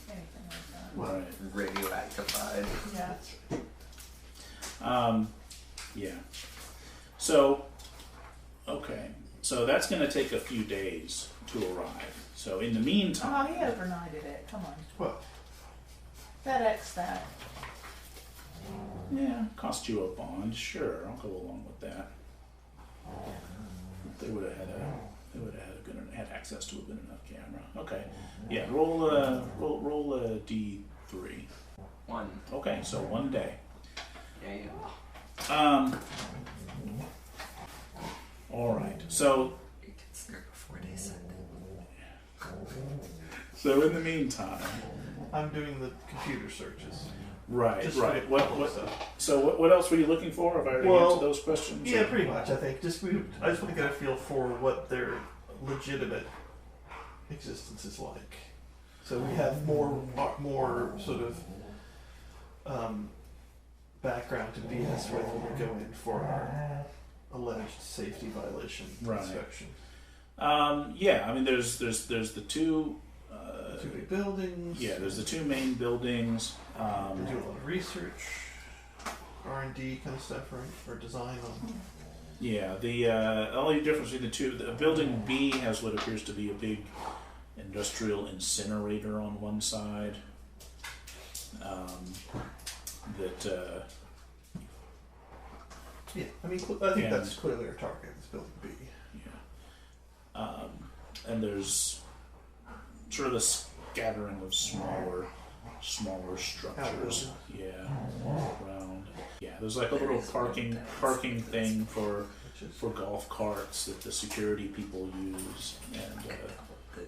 anything like that. Right. Radioactified. Yeah. Yeah. So, okay. So that's going to take a few days to arrive. So in the Oh, meantime, he overnighted it. Come on. Well, FedEx that. yeah, cost you a bond. Sure, I'll go along with that. They would have had access to a good enough camera. Okay. Yeah. Roll a D3. 1. Okay. So 1 day. Yeah. All right. So You consider it a 4-day Sunday. so in the meantime, I'm doing the computer searches. right, Just right. for What stuff. So what else were you looking for? Have I already Well, answered those questions? Yeah, or- pretty much. I think I just want to get a feel for what their legitimate existence is like. So we have more sort of background to BS with when we go in for our alleged safety violation Right. inspection. Yeah, I mean, there's the two. Two big buildings. Yeah, there's the two main buildings. They do a lot of research, R&D kind of stuff, right? Or design on. Yeah, the only difference between the two, the building B has what appears to be a big industrial incinerator on one side. Yeah, I mean, I think And- that's clearly our target. This building B. Yeah. And there's sort of a scattering of smaller structures. Yeah, around. Yeah, there's like a little parking thing for golf carts that the security people use, and The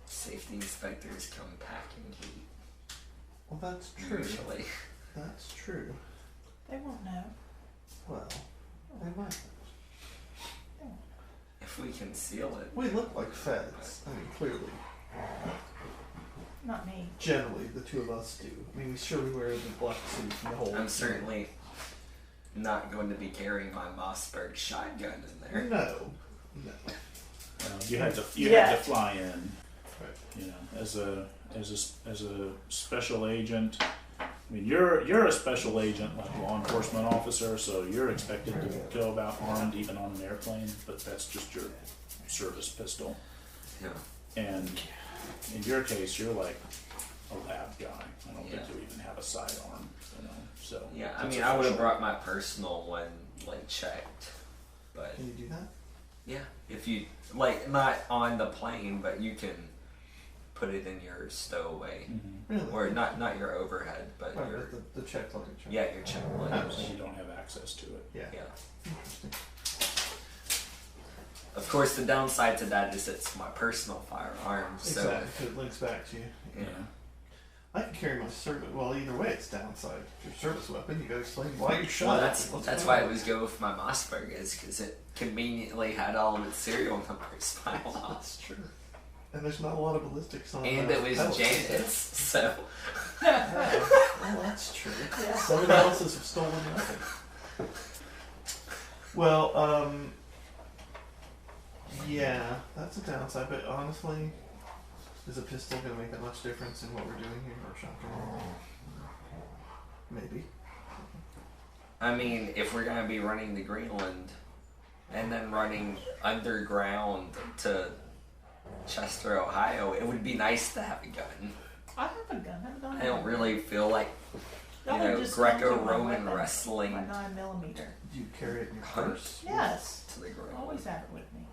safety inspectors come packing heat. Well, that's true. Usually. That's true. They won't know. Well, they might. If we conceal it. We look like feds. I mean, clearly. Not me. Generally, the two of us do. I mean, we surely wear the black suit and the whole. I'm certainly not going to be carrying my Mossberg shotgun in there. No. you had to fly in, Right. you know, as a special agent. I mean, you're a special agent, like law enforcement officer, so you're expected to go about armed even on an airplane, but that's just your service pistol. Yeah. And in your case, you're like a lab guy. I don't think Yeah. you even have a sidearm, you know. So Yeah, I that's mean, I would have official. brought my personal one, like, checked. But, Can you do that? yeah, if you, like, not on the plane, but you can put it in your stowaway. Mhm. Really? Or not your overhead, but Right, your, the check luggage. Right? yeah, your check luggage. So you don't have access to it. Yeah. Yeah. Interesting. Of course, the downside to that is it's my personal firearm, so Exactly. So it links back to you. yeah. I can carry my service. Well, either way, it's downside. Your service weapon. You got to explain why you shot. Well, it. that's What's why I going on? always go with my Mossberg is because it conveniently had all of its serial numbers filed off, That's true. And there's not a lot of ballistics on. and it was pellets. Janet's, so Yeah, well, that's true. Yeah. Somebody else has stolen nothing. Well, yeah, that's a downside. But honestly, is a pistol going to make that much difference in what we're doing here, or shotgun? Maybe. I mean, if we're gonna be running the Greenland and then running underground to Chester, Ohio, it would be nice to have a gun. I have a gun. I don't really feel like, Y'all you know, would just come to my Greco-Roman weapon, wrestling My 9mm. Do you carry it in your purse? Yes. to the ground. Always have it with me.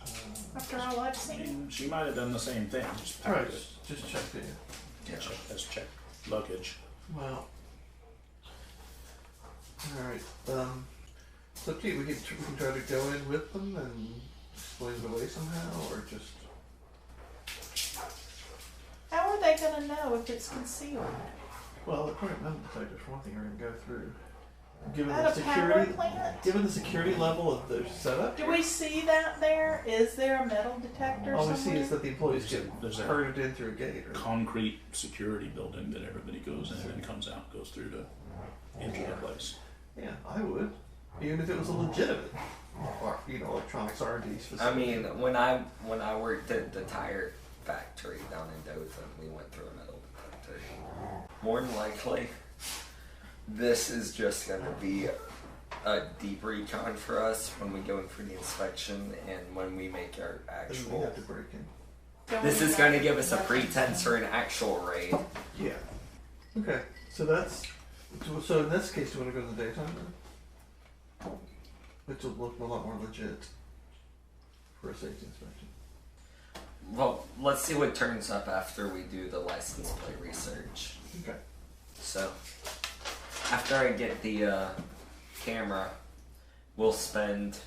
Uh, After all I've I seen. mean, she might have done the same thing, just packed right. it Just check it. as checked luggage. Well. All right. So, Pete, we can try to go in with them and explain it away somehow, or just. How are they gonna know if it's concealed? Well, the current metal detectors, for one thing, are going to go through. Given At the a power security, plant? given the security level of their setup, Do we see that there? Is there a metal detector all we somewhere? see is that the employees get There's a herded in through a gate. Right? concrete security building that everybody goes in and comes out, goes through to enter the place. Yeah, I would, even if it was a legitimate, or, electronics R&D facility. I mean, when I worked at the tire factory down in Dothan, we went through a metal detector. More than likely, this is just going to be a deep recon for us when we go in for the inspection and when we make our Then we actual. have to break in. This is going to give us a pretense for an actual raid. Yeah. Okay, so so in this case, do you want to go to the daytime then? Which will look a lot more legit for a safety inspection. Well, let's see what turns up after we do the license plate research. Okay. So, after I get the camera, we'll spend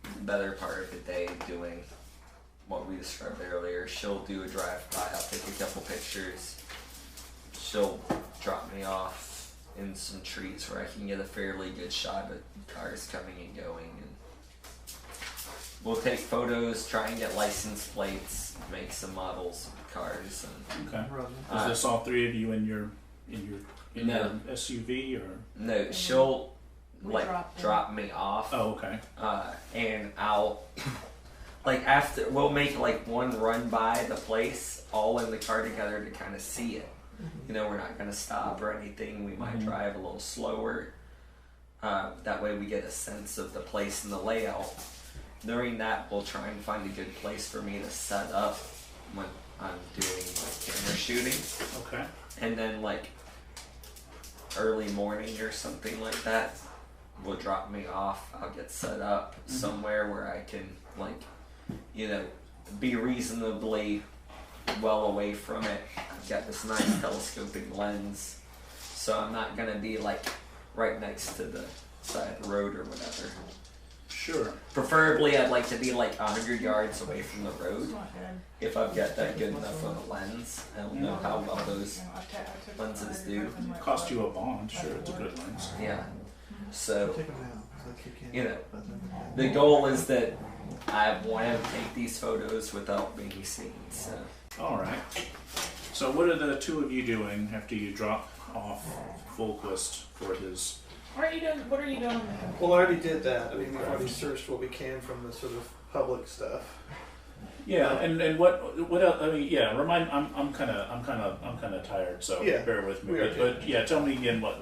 the better part of the day doing what we described earlier. She'll do a drive-by, I'll take a couple pictures. She'll drop me off in some trees where I can get a fairly good shot of cars coming and going. And we'll take photos, try and get license plates, make some models of cars. And Okay. Run. Is this all three of you in your No. SUV or? no, she'll drop me off. Oh, okay. And I'll we'll make like one run by the place all in the car together to kind of see it. You know, we're not going to stop or anything. We might drive a little slower. That way we get a sense of the place and the layout. During that, we'll try and find a good place for me to set up when I'm doing like camera shooting. Okay. And then like early morning or something like that will drop me off. I'll get set up somewhere where I can like, you know, be reasonably well away from it. I've got this nice telescoping lens, so I'm not gonna be like right next to the side of the road or whatever. Sure. Preferably, I'd like to be like 100 yards away from the road. If I've got that good enough of a lens, I don't know how well those lenses do. Cost you a bond, sure, it's a good lens. Yeah. So, Take them out, 'cause I kick in. you know, the goal is that I want to take these photos without being seen. So, Alright. So what are the two of you doing after you drop off Fulquist for his... What are you doing? Well, I already did that. I mean, we've already searched what we can from the sort of public stuff. Yeah, and what else? I mean, yeah. I'm kind of tired, so Yeah, bear with me. we are But yeah, tell me again. What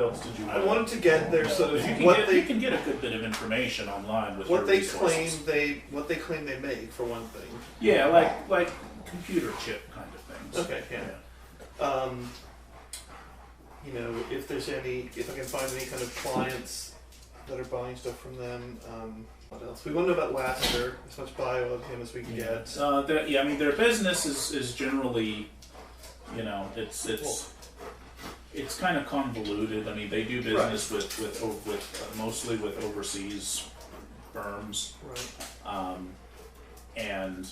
else did you? I wanted to get their sort of you can get a good bit of information online with what your they resources. claim they make for one thing. Yeah, like computer chip kind of things. Okay, yeah. You know, if I can find any kind of clients that are buying stuff from them. What else? We want to know about Laster, as much bio of him as we can get. I mean, their business is generally, you know, it's kind of convoluted. I mean, they do business with mostly with overseas firms, Right. And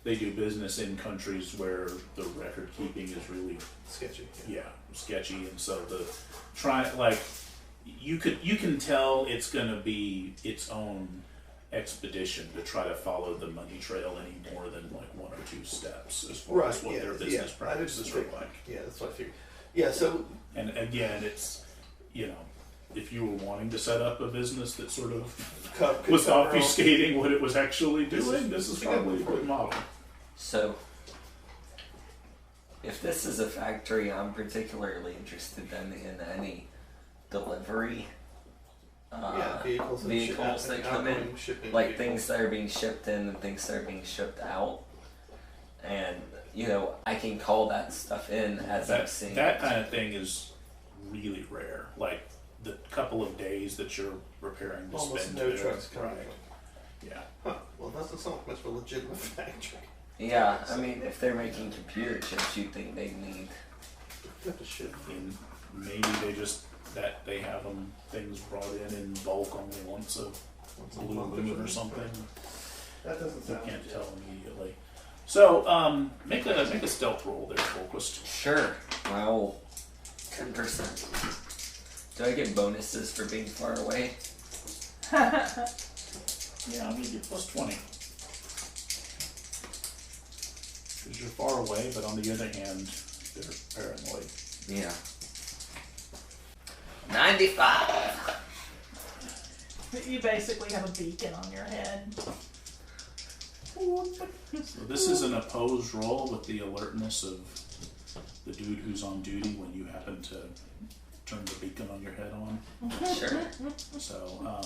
they do business in countries where the record keeping is really Sketchy. sketchy, and so you can tell it's going to be its own expedition to try to follow the money trail any more than like one or two steps as far as what their business practices are like. Yeah, that's what I figured. Yeah, so And again, it's, you know, if you were wanting to set up a business that sort of was obfuscating what it was actually doing, this is probably a good model. So, if this is a factory, I'm particularly interested then in any delivery vehicles that come in, like things that are being shipped in and things that are being shipped out. And, you know, I can call that stuff in as I'm seeing that kind of thing is really rare. Like the couple of days that you're preparing to almost spend no there. trucks coming. Right. Yeah. Huh. Well, it doesn't sound like much of a legitimate factory. Yeah, I mean, if they're making computer chips, you'd think they need. You have to ship. And maybe they have things brought in bulk only once a blue moon or something. That doesn't You sound. can't tell immediately. So, make a stealth roll there, Fulquist. Sure. Well, 10%. Do I get bonuses for being far away? Yeah, I'll give you plus 20. Because you're far away, but on the other hand, they're paranoid. Yeah. 95. You basically have a beacon on your head. So this is an opposed roll with the alertness of the dude who's on duty when you happen to turn the beacon on your head on. Sure. So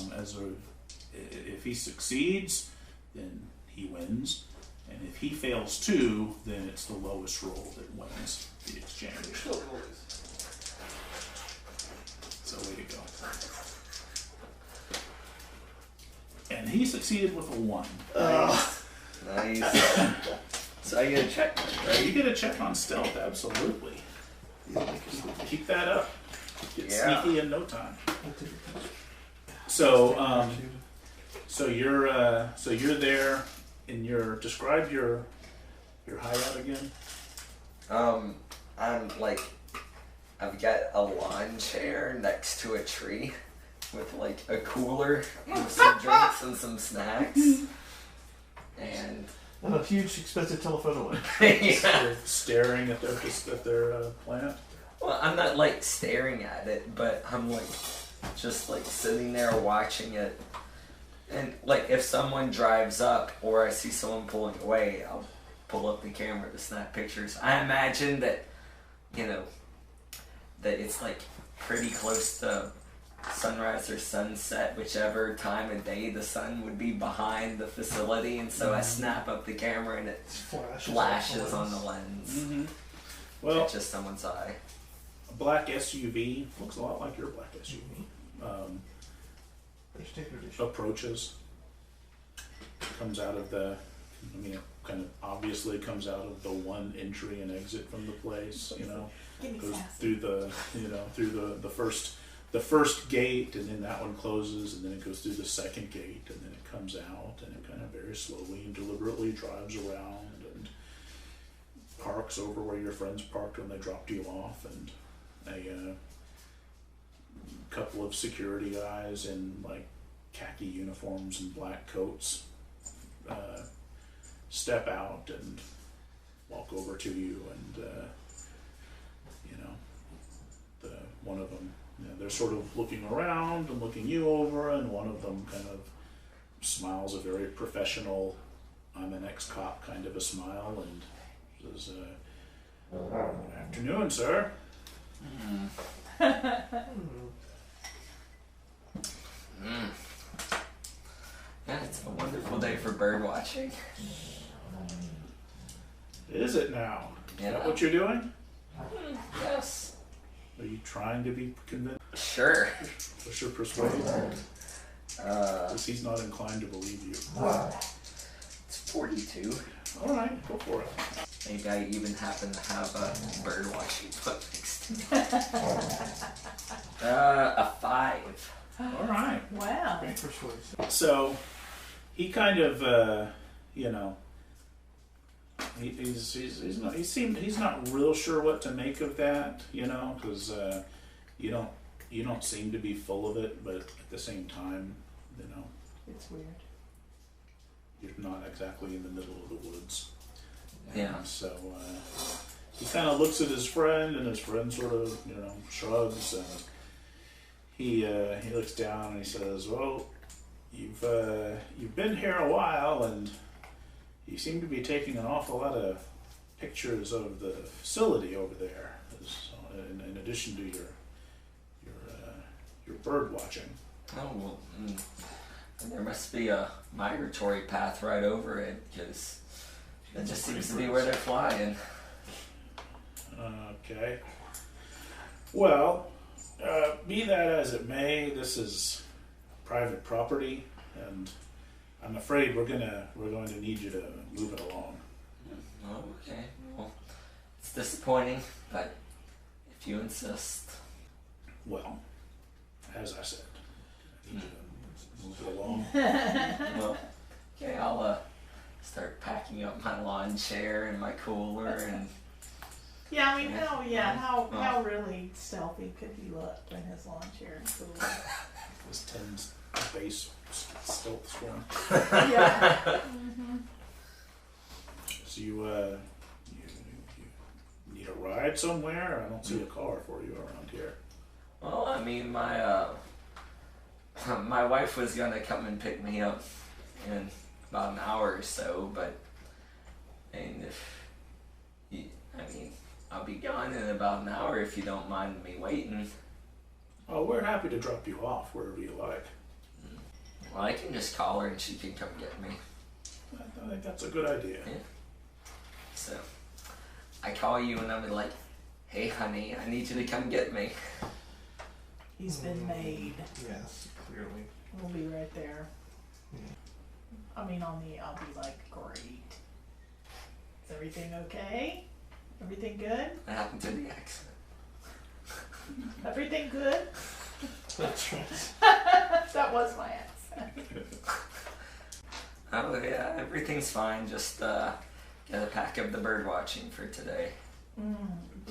if he succeeds, then he wins. And if he fails too, then it's the lowest roll that wins the exchange. So way to go. And he succeeded with a 1. Nice. So I get a check, right? You get a check on stealth, absolutely. Keep that up. Get sneaky in no time. So you're there, and describe your hideout again. I'm like, I've got a lawn chair next to a tree with like a cooler with some drinks and some snacks. And a huge, expensive telephone away. yeah. Staring at their plant. Well, I'm not like staring at it, but I'm like just like sitting there watching it. And like if someone drives up or I see someone pulling away, I'll pull up the camera to snap pictures. I imagine that, you know, that it's like pretty close to sunrise or sunset, whichever time of day the sun would be behind the facility, and so I snap up the camera and it flashes on the lens. Mm-hmm. Well, catches someone's eye. A black SUV looks a lot like your black SUV. Approaches, comes out of the, I mean, it kind of obviously comes out of the one entry and exit from the place, you know, goes through the, you know, through the first gate, and then that one closes, and then it goes through the second gate, and then it comes out, and it kind of very slowly and deliberately drives around and parks over where your friends parked when they dropped you off, and a couple of security guys in like khaki uniforms and black coats step out and walk over to you, and you know, one of them, you know, they're sort of looking around and looking you over, and one of them kind of smiles a very professional, I'm an ex-cop kind of a smile, and says, good afternoon, sir. Yeah, it's a wonderful day for bird watching. Is it now? Is Yeah. that what you're doing? Yes. Are you trying to be convinced? Sure. What's your persuasion? Because he's not inclined to believe you. It's 42. All right, go for it. Maybe I even happen to have a bird watching book next to me. A 5. All right. Wow. So he kind of, you know, he's not real sure what to make of that, you know, because you don't seem to be full of it, but at the same time, you know, It's weird. you're not exactly in the middle of the woods. Yeah. And so he kind of looks at his friend, and his friend sort of, you know, shrugs, and he looks down and he says, "Well, you've been here a while, and you seem to be taking an awful lot of pictures of the facility over there, in addition to your bird watching." Oh, well, there must be a migratory path right over it, because that just seems to be where they're flying. Okay. Well, be that as it may, this is private property, and I'm afraid we're going to need you to move it along. Oh, okay. Well, it's disappointing, but if you insist. Well, as I said, I need you to move it along. Well, okay, I'll start packing up my lawn chair and my cooler and. Yeah, I mean, how really stealthy could he look in his lawn chair and cooler? This 10's base stealth score. Yeah. Mm-hmm. So you need a ride somewhere? I don't see a car for you around here. Well, I mean, my wife was gonna come and pick me up in about an hour or so, but I'll be gone in about an hour if you don't mind me waiting. Oh, we're happy to drop you off wherever you like. Well, I can just call her and she can come get me. I think that's a good idea. Yeah. So, I call you and I'm like, "Hey, honey, I need you to come get me." He's been made. Yes, clearly. We'll be right there. Yeah. I mean, I'll be like, great. Is everything okay? Everything good? What happened to the accident? Everything good? That's right. That was my accent. Oh yeah, everything's fine. Just gotta pack up the bird watching for today. Did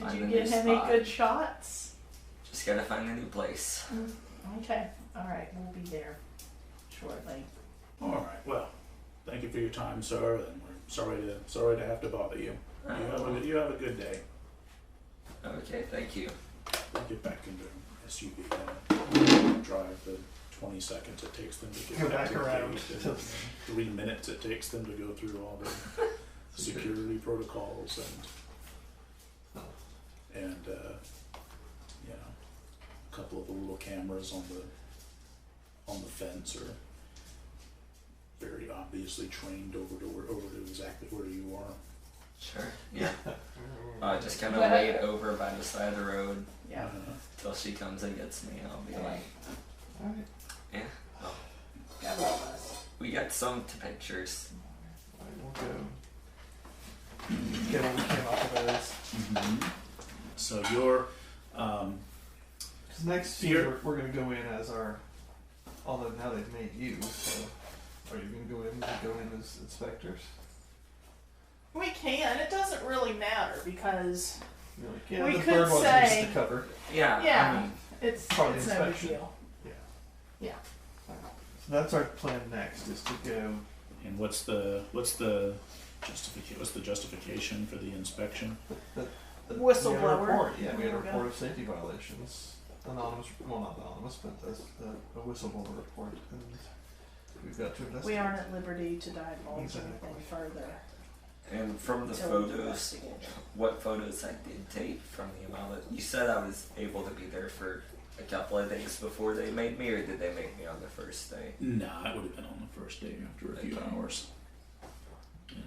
Find you a get new any spot. good shots? Just gotta find a new place. Okay. All right. We'll be there shortly. All right. Well, thank you for your time, sir, and we're sorry to have to bother you. You have a good day. Okay, thank you. get back into SUV and drive the 20 seconds it takes them to get Go back back to the around. gate, and 3 minutes it takes them to go through all the security protocols and you know, a couple of the little cameras on the fence are very obviously trained over to exactly where you are. Sure. Yeah. Just kind of But- wait over by the side of the road Yeah. till she comes and gets me. I'll be like, Alright. yeah. Oh, Got all of us. we got some pictures. Alright, we'll go. Get what we can off of those. So you're, 'Cause next Here. year we're gonna go in as our, although now they've made you, so are you gonna go in as inspectors? We can. It doesn't really matter because You're like, yeah, We the could bird was say- just to cover. Yeah. Yeah. I mean, it's Part of it's the no big inspection. deal. So that's our plan next, is to go. and what's the justification for the inspection? The Whistleblower. We had a report, yeah, we had a There we go. report of safety violations. Anonymous, well, not anonymous, but a whistleblower report, and we've got to investigate. We aren't at liberty to divulge Exactly. anything further and from the until we photos, investigate it. what photos I did take from the amount of, you said I was able to be there for a couple of days before they made me, or did they make me on the first day? Nah, it would have been on the first day after a few Okay. hours.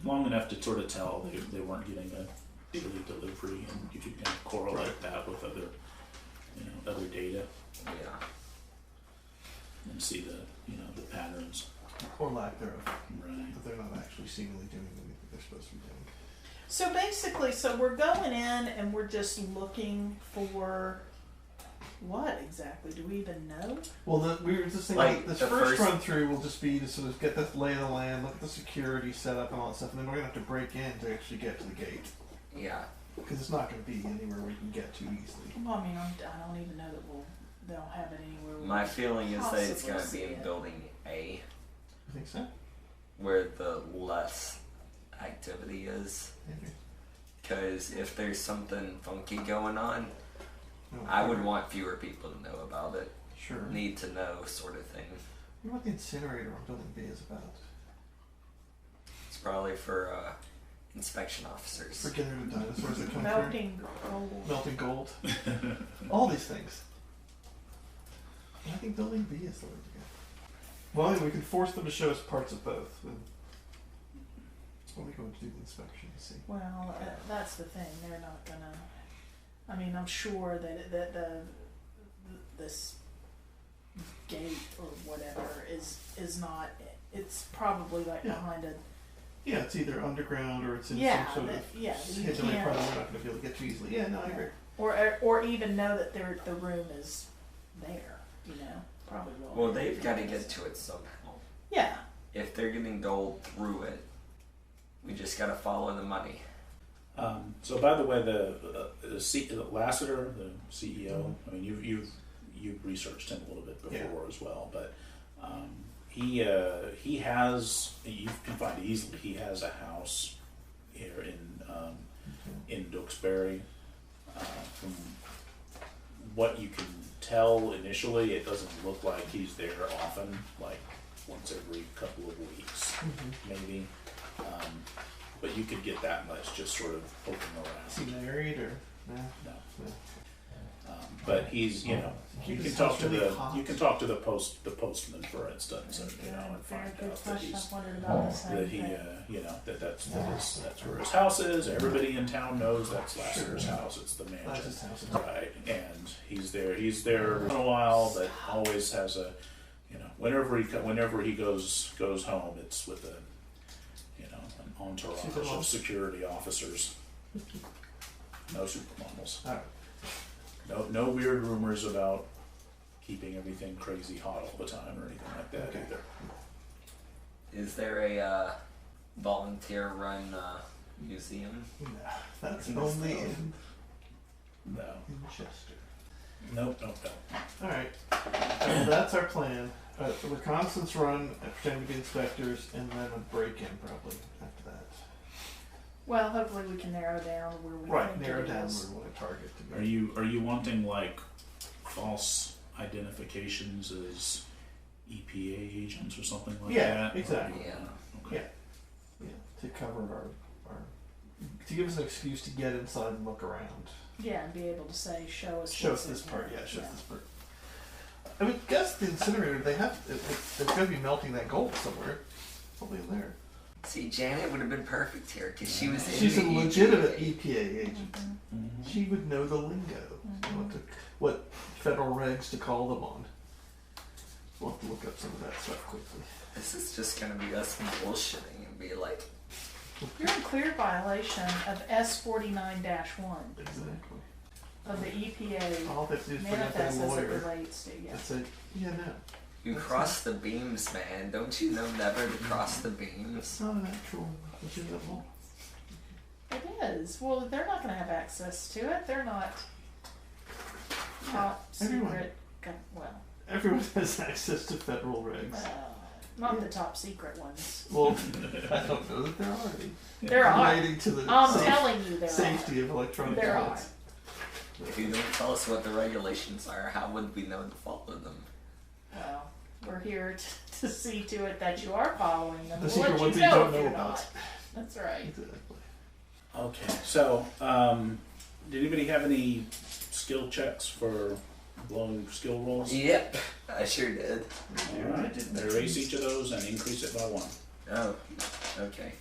Long enough to sort of tell they weren't getting a daily delivery, and you could kind of correlate that with other, other data Yeah. and see the patterns. Or lack thereof, Right. that they're not actually seemingly doing anything they're supposed to be doing. So basically, we're going in and we're just looking for what exactly? Do we even know? Well, we were just thinking, Like, this the first first- run through will just be to sort of get the lay of the land, look at the security setup and all that stuff, and then we're gonna have to break in to actually get to the gate. Yeah. Because it's not gonna be anywhere we can get to easily. Well, I mean, I don't even know that they'll have it anywhere. My feeling is that it's Possibly gonna see be in it. building A, You think so? where the less activity is. Maybe. Because if there's something funky going on, No, I would want fewer people to know about it. Sure. Need to know sort of thing. You know what the incinerator on building B is about? It's probably for inspection officers. For getting rid of dinosaurs that come through. Melting gold. Melting gold. All these things. I think building B is the way to go. Well, anyway, we can force them to show us parts of both. When we go to do the inspection, you see. Well, that's the thing. They're not gonna. I mean, I'm sure that this gate or whatever is not. It's probably like Yeah. behind a. Yeah, it's either underground or it's in Yeah, some sort that- of yeah, you hidden part can't- that we're not going to be able to get to easily. Yeah, no, I agree. Or even know that the room is there. You know, probably will. Well, they've got to get to it somehow. Yeah. If they're getting gold through it, we just got to follow the money. So, by the way, Lassiter, the CEO. I mean, you've researched him a little bit before as well, but he has, you can find it easily. He has a house here in Duxbury. From what you can tell initially, it doesn't look like he's there often, like once every couple of weeks, maybe. But you could get that much just sort of poking Is he around. married or nah? No. No. But he's, you Keep can his talk house to really the hot. postman, for instance, and and Very find good out that question. he's I've wondered about the same that he thing. that's where his house is. Everybody in town knows that's Lassiter's house. It's the That's mansion, his house. right? And he's there once in a while, but always has a, whenever he goes home, it's with an entourage of security officers. No supermodels. All right. No weird rumors about keeping everything crazy hot all the time or anything like that Okay. either. Is there a volunteer-run museum? No, that's In this only town. No. in Chester. Nope. All right. So that's our plan. A reconnaissance run, pretending to be inspectors, and then a break-in probably after that. Well, hopefully we can narrow down where we Right, think narrow it down is. where we want to target to Are be. you wanting like false identifications as EPA agents or something like Yeah, that? exactly. Yeah. Okay. Yeah, to cover our to give us an excuse to get inside and look around. Yeah, and be able to say, show us. Show what's us this in part, here. yeah, show us this part. I mean, guess the incinerator, they have, they're going to be melting that gold somewhere. Probably in there. See, Janet would have been perfect here because she was. She's a in the legitimate EPA. EPA agent. Mhm. She would know the lingo, what federal regs to call them on. We'll have to look up some of that stuff quickly. This is just gonna be us bullshitting and be like, You're in clear violation of S49-1 Exactly. of the EPA All they have to do is bring up manifest their as it lawyer relates to, yeah. and say, yeah, no, "You cross the beams, man. Don't you know never to cross the beams?" it's not an actual legitimate law. It is. Well, they're not gonna have access to it. They're not top everyone. secret, well, Everyone has access to federal regs. not the top secret ones. Well, I don't know that there are any. There are. Relating to the I'm safe- telling you there safety of electronic There devices. If you don't tell us what the regulations are, how would we know to follow them? are. Well, we're here to see to it that you are following them. The We'll secret let ones you that you know don't if know you're about. not. That's right. Exactly. Okay, so did anybody have any skill checks for blowing skill rolls? Yep, I sure did. All right, erase each of those and increase it by 1. Oh, okay.